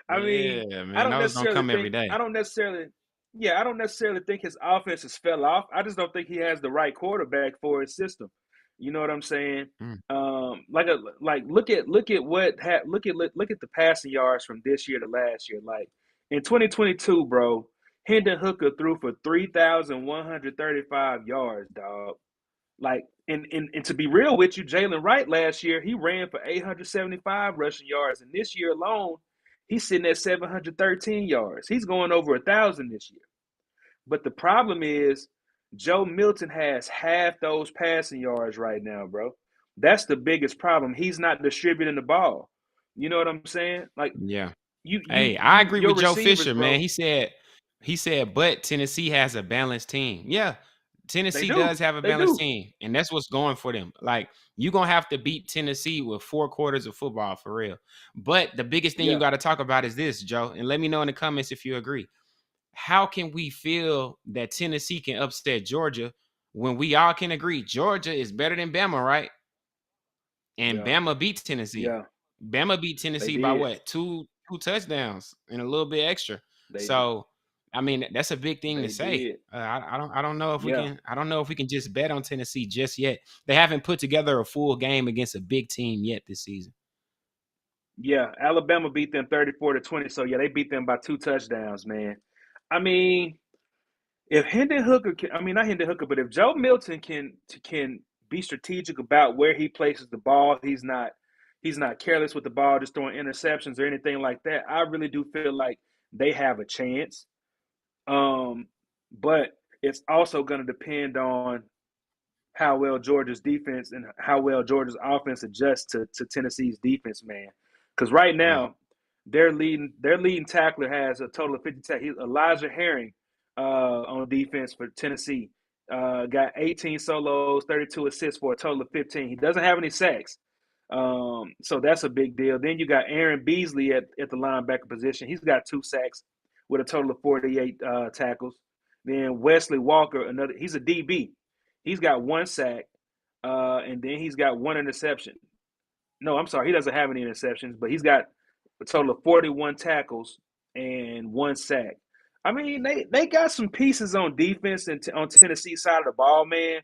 I mean, yeah, I man, don't those don't necessarily come every think day. I don't necessarily yeah, I don't necessarily think his offense has fell off. I just don't think he has the right quarterback for his system. You know what I'm saying? Mm, Look at look at the passing yards from this year to last year. Like in 2022, bro, Hendon Hooker threw for 3,135 yards, dog. Like, and to be real with you, Jalen Wright last year, he ran for 875 rushing yards. And this year alone, he's sitting at 713 yards. He's going over 1,000 this year. But the problem is, Joe Milton has half those passing yards right now, bro. That's the biggest problem. He's not distributing the ball. You know what I'm saying? Like yeah. Hey, I you agree your with Joe receivers, Fisher, man. bro. He said, but Tennessee has a balanced team. Yeah, They Tennessee do. does have a They balanced do. team, and that's what's going for them. Like you're gonna have to beat Tennessee with 4 quarters of football for real. But the biggest thing you Yeah. got to talk about is this, Joe, and let me know in the comments if you agree. How can we feel that Tennessee can upset Georgia when we all can agree Georgia is better than Bama, right? And Yeah. Bama beats Tennessee. Yeah. Bama beat They Tennessee by did. what? Two touchdowns and a little bit extra. They did. So, I mean, that's a big thing to They say. did. I don't know if we Yeah. can. I don't know if we can just bet on Tennessee just yet. They haven't put together a full game against a big team yet this season. Yeah. Alabama beat them 34-20. So yeah, they beat them by 2 touchdowns, man. I mean, if Hendon Hooker can, I mean not Hendon Hooker, but if Joe Milton can be strategic about where he places the ball, he's not careless with the ball, just throwing interceptions or anything like that. I really do feel like they have a chance. Um, but it's also going to depend on how well Georgia's defense and how well Georgia's offense adjusts to Tennessee's defense, man. Because right Right. now, their leading tackler has a total of 50 tackles. Elijah Herring on defense for Tennessee got 18 solos, 32 assists for a total of 15. He doesn't have any sacks. So that's a big deal. Then you got Aaron Beasley at the linebacker position. He's got 2 sacks with a total of 48 tackles. Then Wesley Walker, he's a DB. He's got 1 sack, and then he's got 1 interception. No, I'm sorry, he doesn't have any interceptions, but he's got a total of 41 tackles and 1 sack. I mean, they got some pieces on defense and on Tennessee side of the ball, man.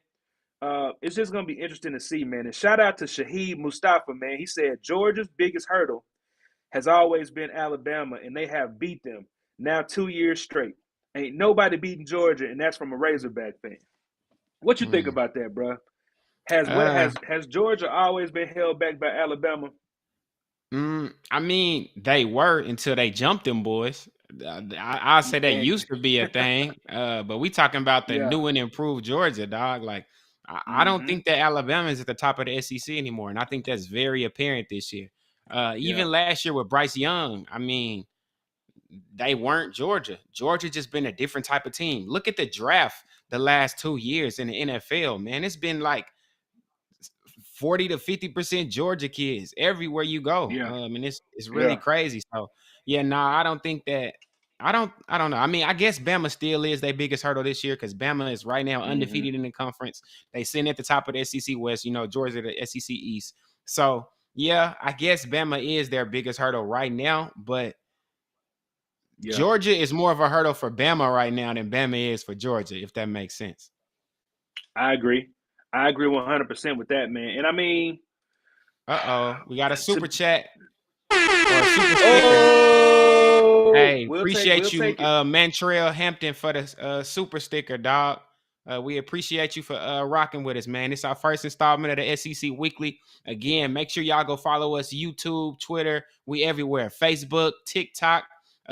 It's just gonna be interesting to see, man. And shout out to Shaheed Mustafa, man. He said Georgia's biggest hurdle has always been Alabama, and they have beat them now 2 years straight. Ain't nobody beating Georgia, and that's from a Razorback fan. What you think Mm. about that, bro? Has what Uh, has Georgia always been held back by Alabama? I mean, they were until they jumped them boys. I say that And used to be a thing, but we talking about the yeah, new and improved Georgia, dog. Like, I don't mm-hmm, think that Alabama is at the top of the SEC anymore, and I think that's very apparent this year. yeah, Even last year with Bryce Young, I mean, they weren't Georgia. Georgia just been a different type of team. Look at the draft the last 2 years in the NFL, man. It's been like 40 to 50% Georgia kids everywhere you go. yeah, And it's really yeah, crazy. So yeah, no, I don't think that I don't know. I mean, I guess Bama still is their biggest hurdle this year because Bama is right now mm-hmm, undefeated in the conference. They sitting at the top of the SEC West, Georgia the SEC East. So yeah, I guess Bama is their biggest hurdle right now, but yeah. Georgia is more of a hurdle for Bama right now than Bama is for Georgia, if that makes sense. I agree. I agree 100% with that, man. And I mean, Uh-oh. We got a to super chat or a super sticker. oh, Hey, we'll appreciate you, take it. Mantrell Hampton, for the super sticker, dog. We appreciate you for rocking with us, man. It's our first installment of the SEC Weekly. Again, make sure y'all go follow us YouTube, Twitter. We everywhere. Facebook, TikTok.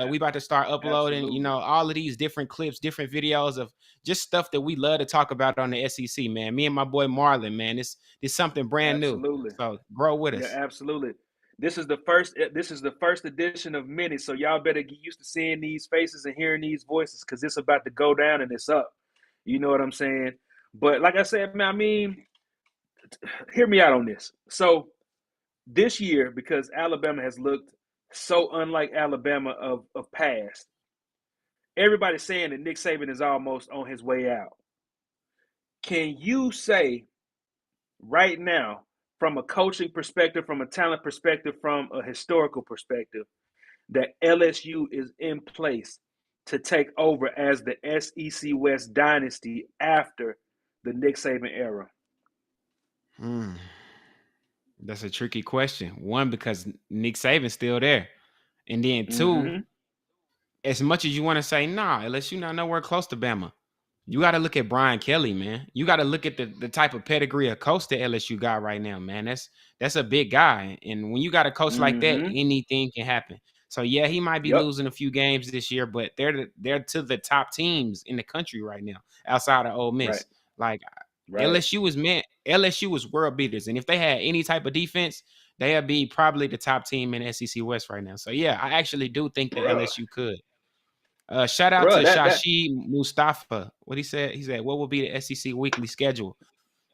We about to start uploading, Absolutely, all of these different clips, different videos of just stuff that we love to talk about on the SEC, man. Me and my boy Marlon, man. This something brand new. absolutely. So grow with Yeah, us. absolutely. This is the first edition of many, so y'all better get used to seeing these faces and hearing these voices because it's about to go down and it's up. You know what I'm saying? But like I said, man, I mean, hear me out on this. So this year, because Alabama has looked so unlike Alabama of past, everybody's saying that Nick Saban is almost on his way out. Can you say right now, from a coaching perspective, from a talent perspective, from a historical perspective, that LSU is in place to take over as the SEC West dynasty after the Nick Saban era? Hmm. That's a tricky question. One, because Nick Saban's still there. And then two, Mm-hmm. as much as you want to say, nah, unless you're not nowhere close to Bama, you got to look at Brian Kelly, man. You got to look at the type of pedigree of coach that LSU got right now, man. That's a big guy. And when you got a coach like that, Mm-hmm. anything can happen. So yeah, he might be Yep. losing a few games this year, but they're to the top teams in the country right now, outside of Ole Right. Miss. Like Right. LSU was world beaters. And if they had any type of defense, they'd be probably the top team in SEC West right now. So yeah, I actually do think that Bruh. LSU could. Shout out to Bruh. That Shashi Mustafa. What he said? He said, "What will be the SEC weekly schedule?"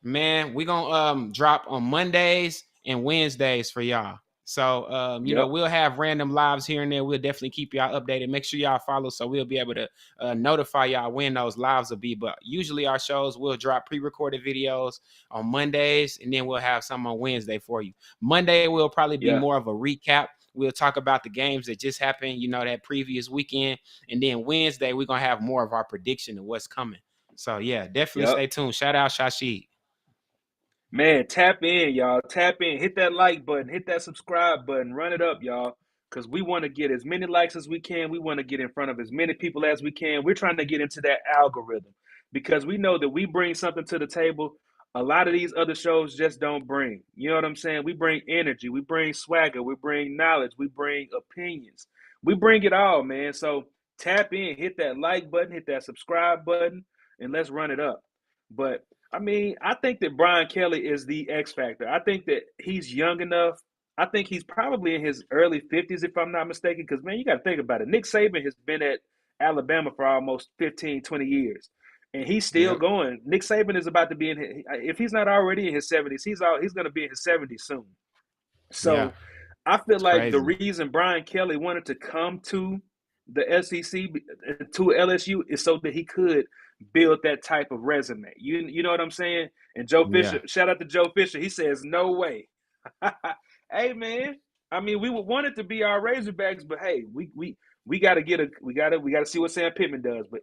Man, we gonna drop on Mondays and Wednesdays for y'all. So yep. we'll have random lives here and there. We'll definitely keep y'all updated. Make sure y'all follow so we'll be able to notify y'all when those lives will be. But usually our shows will drop pre-recorded videos on Mondays, and then we'll have some on Wednesday for you. Monday will probably be Yeah. more of a recap. We'll talk about the games that just happened, that previous weekend. And then Wednesday, we're gonna have more of our prediction of what's coming. So yeah, definitely Yep. stay tuned. Shout out Shashi. Man, tap in, y'all. Tap in. Hit that like button. Hit that subscribe button. Run it up, y'all. Because we want to get as many likes as we can. We want to get in front of as many people as we can. We're trying to get into that algorithm because we know that we bring something to the table a lot of these other shows just don't bring. You know what I'm saying? We bring energy, we bring swagger, we bring knowledge, we bring opinions. We bring it all, man. So tap in, hit that like button, hit that subscribe button, and let's run it up. But I mean, I think that Brian Kelly is the X factor. I think that he's young enough. I think he's probably in his early 50s, if I'm not mistaken, because, man, you got to think about it. Nick Saban has been at Alabama for almost 15, 20 years, and he's still Yep. going. Nick Saban is about to be if he's not already in his 70s, he's going to be in his 70s soon. Yeah. So I feel It's like the crazy. reason Brian Kelly wanted to come to the SEC, to LSU, is so that he could build that type of resume. You know what I'm saying? And Joe Yeah. Fisher, shout out to Joe Fisher. He says, no way. Hey man, I mean, we would want it to be our Razorbacks, but hey, we got to get a we got to see what Sam Pittman does. But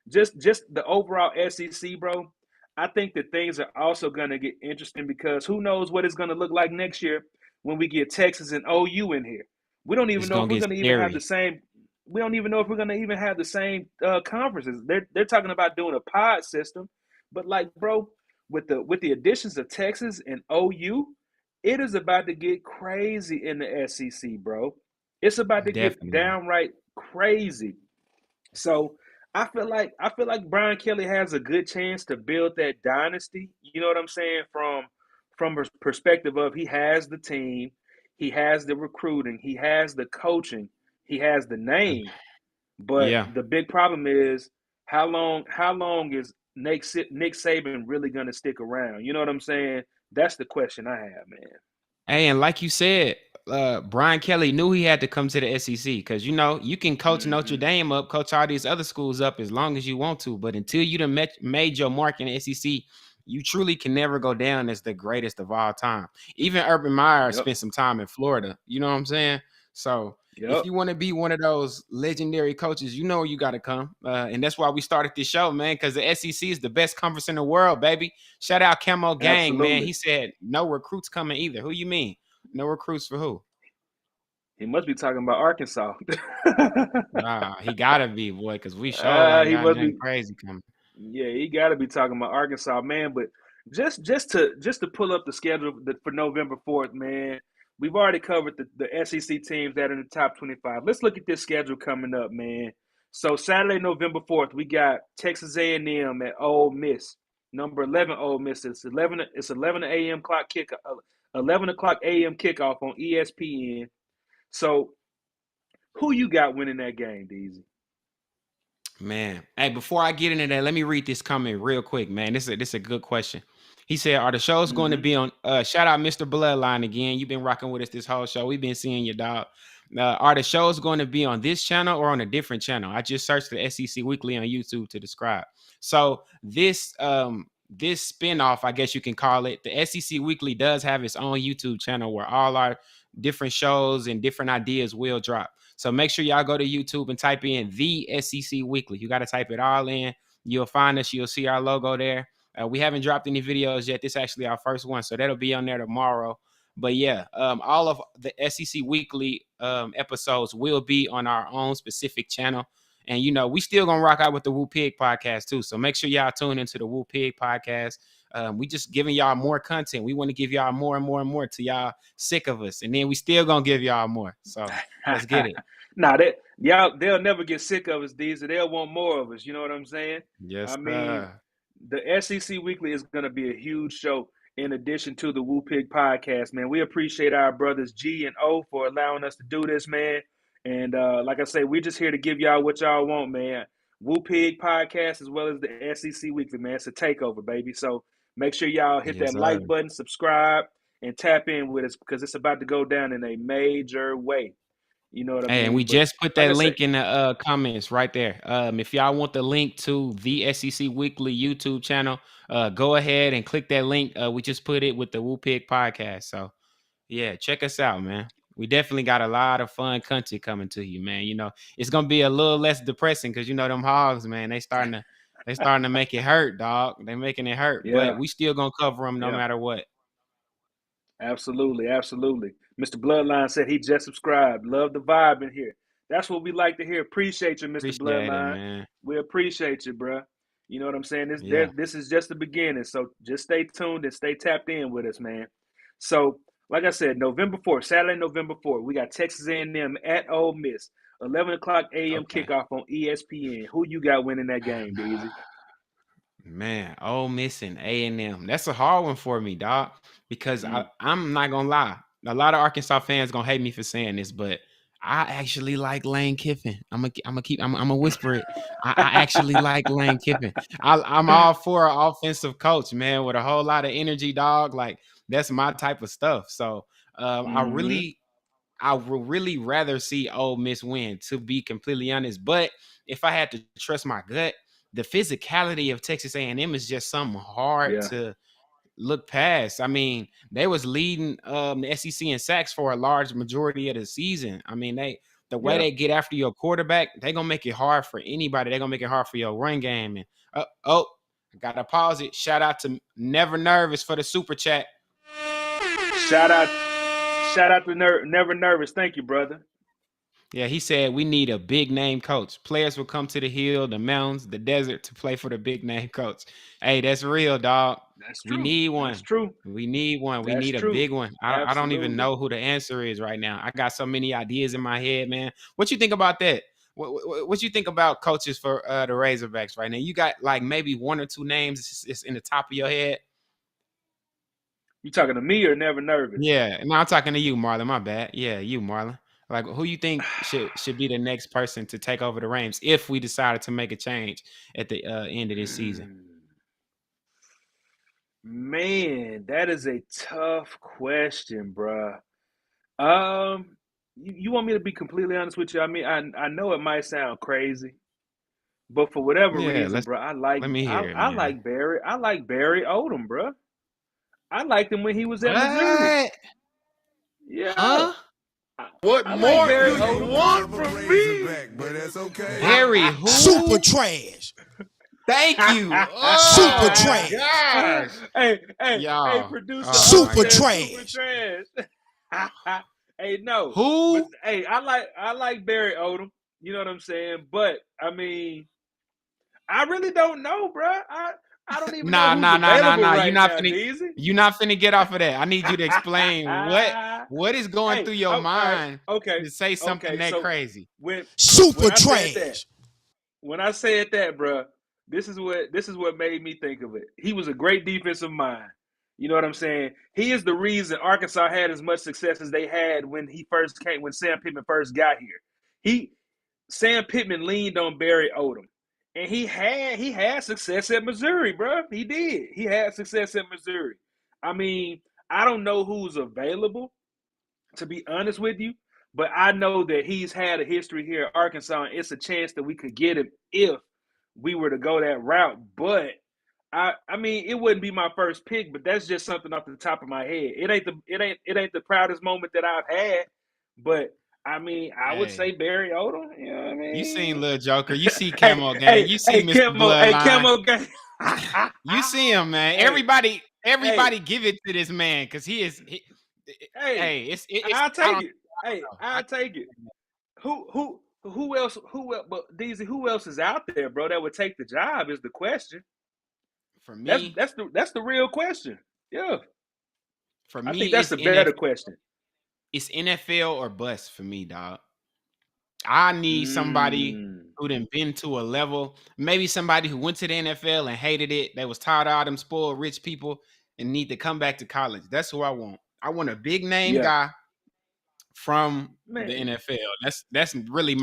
just the overall SEC, bro. I think that things are also going to get interesting because who knows what it's going to look like next year when we get Texas and OU in here. We don't even It's know if gonna we're get going to even have the scary. same. We don't even know if we're going to even have the same conferences. They're talking about doing a pod system, but like, bro, with the additions of Texas and OU, it is about to get crazy in the SEC, bro. It's about to get Definitely. downright crazy. So I feel like Brian Kelly has a good chance to build that dynasty. You know what I'm saying? From a perspective of he has the team, he has the recruiting, he has the coaching, he has the name. But Yeah. the big problem is how long is Nick Saban really going to stick around? You know what I'm saying? That's the question I have, man. Hey, and like you said, Brian Kelly knew he had to come to the SEC because you can coach Notre Mm-hmm. Dame up, coach all these other schools up as long as you want to, but until you done made your mark in the SEC, you truly can never go down as the greatest of all time. Even Urban Meyer Yep. spent some time in Florida. You know what I'm saying? So if Yep. you want to be one of those legendary coaches, you know you got to come, and that's why we started this show, man. Because the SEC is the best conference in the world, baby. Shout out Camo Gang, man. Absolutely. He said no recruits coming either. Who you mean? No recruits for who? He must be talking about Arkansas. Nah, he gotta be, boy, because we sure ain't He got must nothing be. crazy coming. Yeah, he got to be talking about Arkansas, man. But just to pull up the schedule for November 4th, man. We've already covered the SEC teams that are in the top 25. Let's look at this schedule coming up, man. So Saturday, November 4th, we got Texas A&M at Ole Miss, number 11 Ole Miss. It's 11 a.m. clock kick, 11 o'clock a.m. kickoff on ESPN. So who you got winning that game, Deezy? Man, hey, before I get into that, let me read this comment real quick, man. This is a good question. He said, "Are the shows going to Mm-hmm. be on?" Shout out Mr. Bloodline again. You've been rocking with us this whole show. We've been seeing your dog. Are the shows going to be on this channel or on a different channel? I just searched the SEC Weekly on YouTube to describe. So this spinoff, I guess you can call it, the SEC Weekly does have its own YouTube channel where all our different shows and different ideas will drop. So make sure y'all go to YouTube and type in the SEC Weekly. You got to type it all in. You'll find us. You'll see our logo there. We haven't dropped any videos yet. This is actually our first one, so that'll be on there tomorrow. But yeah, all of the SEC Weekly episodes will be on our own specific channel. And we still gonna rock out with the Woo Pig podcast too. So make sure y'all tune into the Woo Pig podcast. We just giving y'all more content. We want to give y'all more and more and more till y'all sick of us, and then we still gonna give y'all more. So let's get it. Nah, they'll never get sick of us, Deezy. They'll want more of us. You know what I'm saying? I Yes, mean, sir. the SEC Weekly is going to be a huge show in addition to the Woo Pig podcast, man. We appreciate our brothers G and O for allowing us to do this, man. And like I say, we're just here to give y'all what y'all want, man. Woo Pig podcast as well as the SEC Weekly, man. It's a takeover, baby. So make sure y'all hit Yes, that sir. like button, subscribe, and tap in with us because it's about to go down in a major way. You know what I Hey, and we mean? But just put like that I said, link in the comments right there. If y'all want the link to the SEC Weekly YouTube channel, go ahead and click that link. We just put it with the Woo Pig podcast. So yeah, check us out, man. We definitely got a lot of fun content coming to you, man. It's gonna be a little less depressing because them hogs, man, they starting to make it hurt, dog. They making it hurt, but yeah, we still gonna cover them no yeah. matter what. Absolutely, absolutely. Mr. Bloodline said he just subscribed. Love the vibe in here. That's what we like to hear. Appreciate you, Mr. Appreciate it, Bloodline. man. We appreciate you, bruh. You know what I'm saying? Yeah. This is just the beginning. So just stay tuned and stay tapped in with us, man. So, like I said, November 4th, Saturday, November 4th, we got Texas A&M at Ole Miss, 11 o'clock a.m. Okay. kickoff on ESPN. Who you got winning that game, Daisy? Man, Ole Miss and A&M. That's a hard one for me, dog. Because Mm. I'm not gonna lie. A lot of Arkansas fans gonna hate me for saying this, but I actually like Lane Kiffin. I'm gonna whisper it. I actually like Lane Kiffin. I'm all for an offensive coach, man, with a whole lot of energy, dog. Like that's my type of stuff. So Mm-hmm. I would really rather see Ole Miss win, to be completely honest. But if I had to trust my gut, the physicality of Texas A&M is just something hard Yeah. look past. I mean, they was leading the SEC in sacks for a large majority of the season. I mean, the way Yeah. they get after your quarterback, they're gonna make it hard for anybody. They're gonna make it hard for your run game. And I gotta pause it. Shout out to Never Nervous for the super chat. Shout out to Never Nervous. Thank you, brother. Yeah, he said we need a big name coach. Players will come to the hill, the mountains, the desert to play for the big name coach. Hey, that's real, dog. That's We true. need one. That's true. We need one. We That's need a true. big one. I don't even Absolutely. know who the answer is right now. I got so many ideas in my head, man. What you think about that? What you think about coaches for the Razorbacks right now? You got like maybe one or two names it's in the top of your head? You talking to me or Never Nervous? Yeah. No, I'm talking to you, Marlon. My bad. Yeah, you, Marlon. Like, who you think should be the next person to take over the reins if we decided to make a change at the end of this season? Man, that is a tough question, bruh. You want me to be completely honest with you? I mean, I know it might sound crazy, but for whatever Yeah, reason, bro, let me hear it, I man. like Barry. I like Barry Odom, bro. I liked him when he was at Missouri. What? Yeah. Huh? What I more like Barry do you Odom. want from me? But that's okay. Barry who? Super trash. Thank you. Super trash. Gosh. Hey, Y'all. producer. Oh, Super said trash. Super trash. Hey, no. Who? But, hey, I like Barry Odom. You know what I'm saying? But I mean, I really don't know, bro. I don't even know who's available right You're not now, finna. Deezy. You're not finna get off of that. I need you to explain what is going through your mind okay, to say something that so crazy. Super trash. When I said that, bro, this is what made me think of it. He was a great defensive mind. You know what I'm saying? He is the reason Arkansas had as much success as they had when Sam Pittman first got here. Sam Pittman leaned on Barry Odom. And he had success at Missouri, bro. He did. He had success at Missouri. I mean, I don't know who's available, to be honest with you, but I know that he's had a history here at Arkansas, and it's a chance that we could get him if we were to go that route. But I mean, it wouldn't be my first pick, but that's just something off the top of my head. It ain't the proudest moment that I've had, but I mean, I would say Barry Odom. You know what I mean? You seen Lil Joker. You see Camo Gang. You see Mr. Bloodline. Camo Gang. You see him, man. Everybody give it to this man because he is. I'll take it. Hey, I'll take it. Who else? But Deezy, who else is out there, bro? That would take the job is the question. For me, that's the real question. Yeah. For me, I think that's the better question. It's NFL or bust for me, dog. I need somebody who done been to a level, maybe somebody who went to the NFL and hated it. They was tired of all them spoiled rich people and need to come back to college. That's who I want. I want a big name guy from the NFL. That's really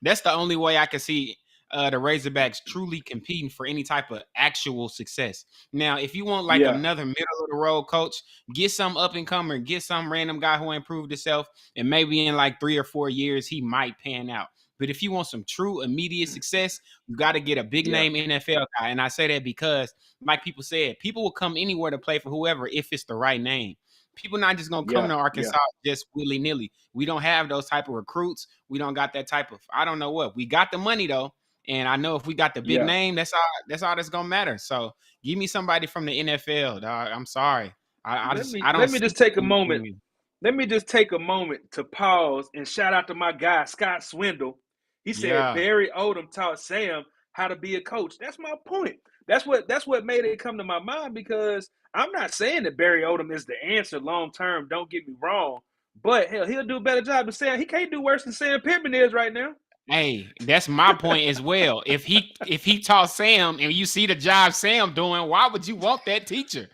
that's the only way I can see the Razorbacks truly competing for any type of actual success. Now, if you want like another middle of the road coach, get some up and comer, get some random guy who improved himself, and maybe in like 3 or 4 years he might pan out. But if you want some true immediate success, you got to get a big name NFL guy. And I say that because, like people said, people will come anywhere to play for whoever if it's the right name. People not just gonna come to Arkansas just willy-nilly. We don't have those type of recruits. We don't got that type of I don't know what. We got the money though. And I know if we got the big name, that's all that's gonna matter. So give me somebody from the NFL, dog. I'm sorry. Let me just take a moment. Let me just take a moment to pause and shout out to my guy, Scott Swindle. He said Barry Odom taught Sam how to be a coach. That's my point. That's what made it come to my mind, because I'm not saying that Barry Odom is the answer long term. Don't get me wrong. But hell, he'll do a better job than Sam. He can't do worse than Sam Pittman is right now. Hey, that's my point as well. If he taught Sam and you see the job Sam doing, why would you want that teacher?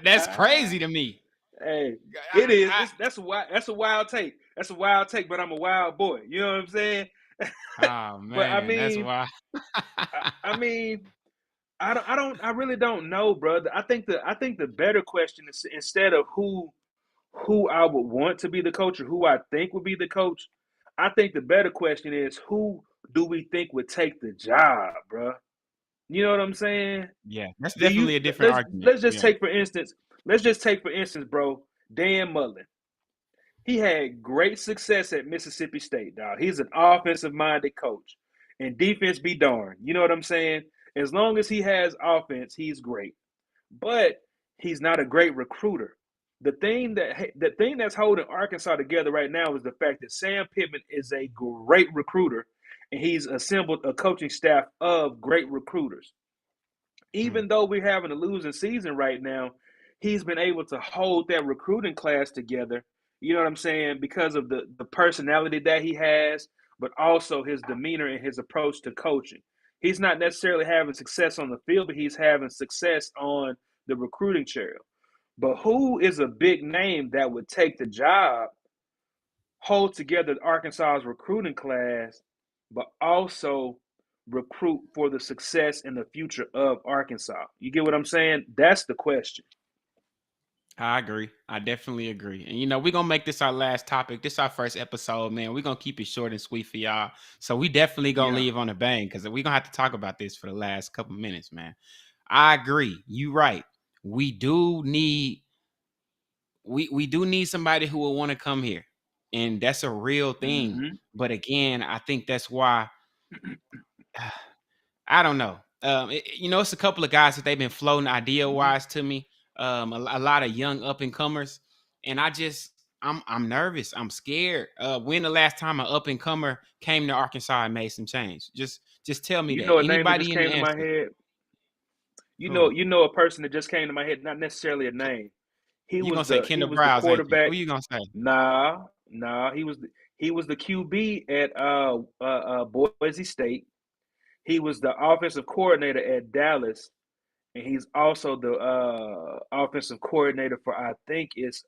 That's crazy to me. Hey, it is. That's a wild take. That's a wild take, but I'm a wild boy. You know what I'm saying? Oh man, but I mean, that's why. I really don't know, brother. I think the better question is, instead of who I would want to be the coach or who I think would be the coach, I think the better question is, who do we think would take the job, bro? You know what I'm saying? Yeah, that's definitely a different argument. Let's just take, for instance, let's just take for instance, bro, Dan Mullen. He had great success at Mississippi State, dog. He's an offensive-minded coach. And defense be darned. You know what I'm saying? As long as he has offense, he's great. But he's not a great recruiter. The thing that's holding Arkansas together right now is the fact that Sam Pittman is a great recruiter, and he's assembled a coaching staff of great recruiters. Even though we're having a losing season right now, he's been able to hold that recruiting class together. You know what I'm saying? Because of the personality that he has, but also his demeanor and his approach to coaching. He's not necessarily having success on the field, but he's having success on the recruiting trail. But who is a big name that would take the job, hold together Arkansas's recruiting class, but also recruit for the success and the future of Arkansas? You get what I'm saying? That's the question. I agree. I definitely agree. And we're gonna make this our last topic. This our first episode, man. We're gonna keep it short and sweet for y'all. So we definitely gonna leave on a bang because we're gonna have to talk about this for the last couple minutes, man. I agree. You right. We do need somebody who will want to come here. And that's a real thing. Mm-hmm. But again, I think that's why I don't know. It's a couple of guys that they've been floating idea-wise to me. A lot of young up-and-comers. And I'm nervous. I'm scared. When the last time an up-and-comer came to Arkansas and made some change? Just tell me that. A name that just Anybody in came the to my answer? head? Who? You know a person that just came to my head, not necessarily a name. You gonna say He Kendall was the Browse, ain't you? quarterback. Who you gonna say? Nah, he was the QB at Boise State. He was the offensive coordinator at Dallas, and he's also the offensive coordinator for, I think it's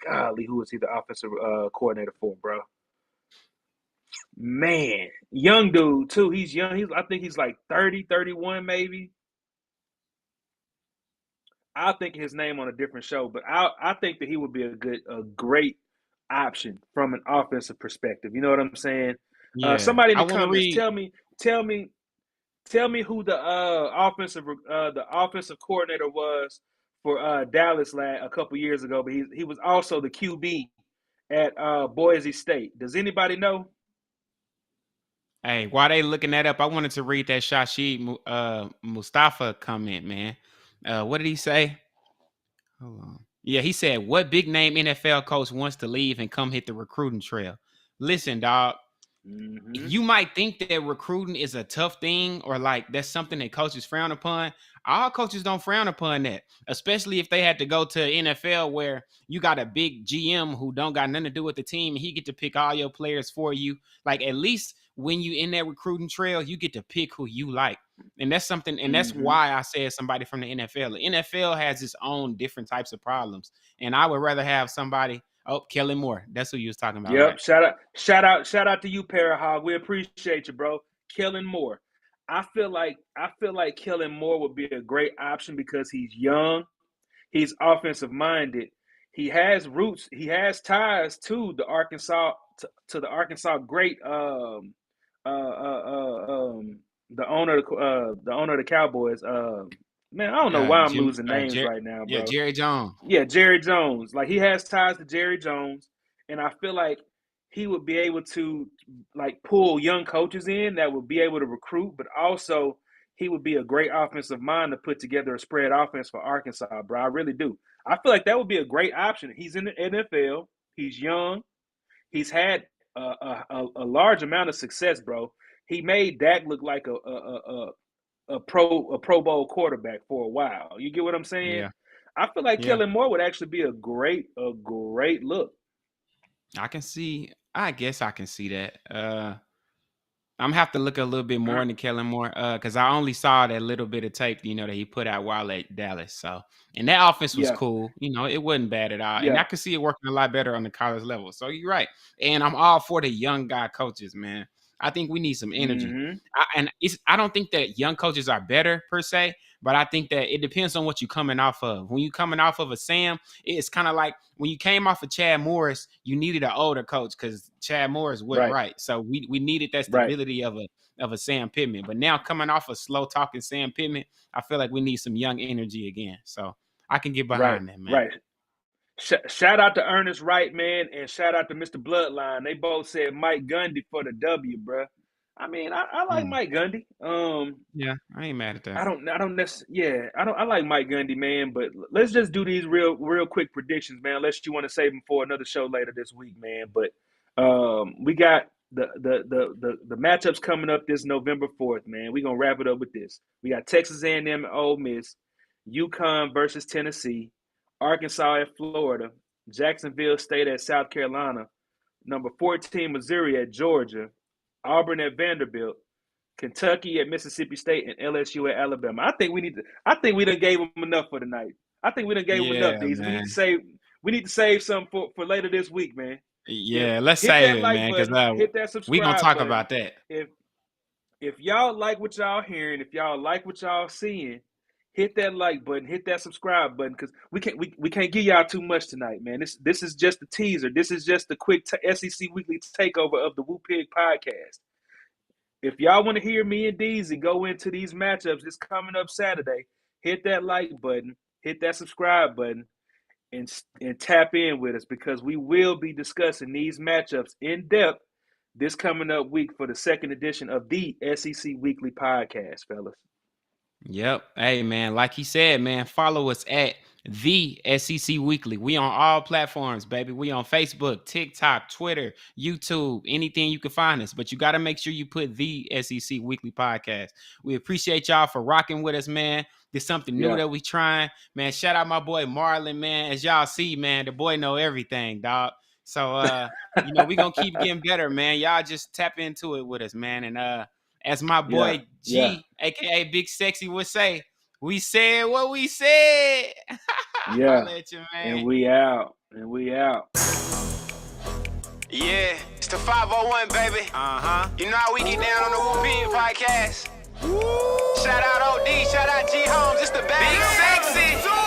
golly, who is he the offensive coordinator for, bro? Man, young dude too. He's young. I think he's like 30, 31 maybe. I'll think his name on a different show, but I think that he would be a great option from an offensive perspective. You know what I'm saying? Yeah. Somebody in I the want to comments, read. tell me who the offensive coordinator was for Dallas a couple years ago, but he was also the QB at Boise State. Does anybody know? Hey, while they looking that up, I wanted to read that Shashid Mustafa comment, man. What did he say? Hold on. Yeah, he said, "What big name NFL coach wants to leave and come hit the recruiting trail?" Listen, dog. Mm-hmm. You might think that recruiting is a tough thing or like that's something that coaches frown upon. All coaches don't frown upon that, especially if they had to go to NFL where you got a big GM who don't got nothing to do with the team and he get to pick all your players for you. Like at least when you in that recruiting trail, you get to pick who you like. And that's something, and that's why I said somebody from the NFL. The NFL has its own different types of problems. And I would rather have somebody. Oh, Kellen Moore. That's who you was talking about, right? Yep. Shout out to you, Parahog. We appreciate you, bro. Kellen Moore. I feel like Kellen Moore would be a great option because he's young, he's offensive minded, he has roots, he has ties to the Arkansas to the Arkansas great the owner of the Cowboys. Man, I don't know why I'm losing names right now, bro. Jerry Jones. Yeah, Jerry Jones. Like he has ties to Jerry Jones, and I feel like he would be able to like pull young coaches in that would be able to recruit, but also he would be a great offensive mind to put together a spread offense for Arkansas, bro. I really do. I feel like that would be a great option. He's in the NFL. He's young. He's had a large amount of success, bro. He made Dak look like a Pro Bowl quarterback for a while. You get what I'm saying? Yeah. I feel like Yeah. Kellen Moore would actually be a great look. I guess I can see that. I'm gonna have to look a little bit more into Kellen Moore because I only saw that little bit of tape, that he put out while at Dallas. So, and that offense was Yeah. cool. It wasn't bad at all. Yeah. And I could see it working a lot better on the college level. So you're right. And I'm all for the young guy coaches, man. I think we need some energy. Mm-hmm. I don't think that young coaches are better per se, but I think that it depends on what you're coming off of. When you're coming off of a Sam, it's kind of like when you came off of Chad Morris, you needed an older coach because Chad Morris wasn't right. So we needed that stability of a Sam Pittman. But now coming off of slow talking Sam Pittman, I feel like we need some young energy again. So I can get behind that, man. Right. Shout out to Ernest Wright, man, and shout out to Mr. Bloodline. They both said Mike Gundy for the W, bruh. I mean, I like Mike Gundy. Yeah, I ain't mad at that. I like Mike Gundy, man. But let's just do these real quick predictions, man. Unless you want to save them for another show later this week, man. But we got the matchups coming up this November 4th, man. We're gonna wrap it up with this. We got Texas A&M and Ole Miss, UConn versus Tennessee, Arkansas at Florida, Jacksonville State at South Carolina, number 14 Missouri at Georgia, Auburn at Vanderbilt, Kentucky at Mississippi State, and LSU at Alabama. I think we done gave them enough for tonight. I think we done gave them enough. These we need to save some for later this week, man. Yeah, let's save it, man, because hit that subscribe. We gonna talk button. about that. If y'all like what y'all hearing, if y'all like what y'all seeing, hit that like button, hit that subscribe button, because we can't give y'all too much tonight, man. This is just a teaser. This is just a quick SEC Weekly takeover of the Woo Pig podcast. If y'all want to hear me and Deezy go into these matchups this coming up Saturday, hit that like button, hit that subscribe button, and tap in with us, because we will be discussing these matchups in depth this coming up week for the second edition of the SEC Weekly podcast, fellas. Yep. Hey, man, like he said, man, follow us at the SEC Weekly. We on all platforms, baby. We on Facebook, TikTok, Twitter, YouTube, anything you can find us. But you got to make sure you put the SEC Weekly podcast. We appreciate y'all for rocking with us, man. There's something new that we trying. Man, shout out my boy Marlon, man. As y'all see, man, the boy know everything, dog. So, we going to keep getting better, man. Y'all just tap into it with us, man. And as my boy G, a.k.a. Big Sexy, would say, we said what we said. Yeah. Let you, man. And we out. Yeah, it's the 501, baby. You know how we get down on the Woo Pig podcast. Shout out OD, shout out G Holmes, it's the bad Big Sexy.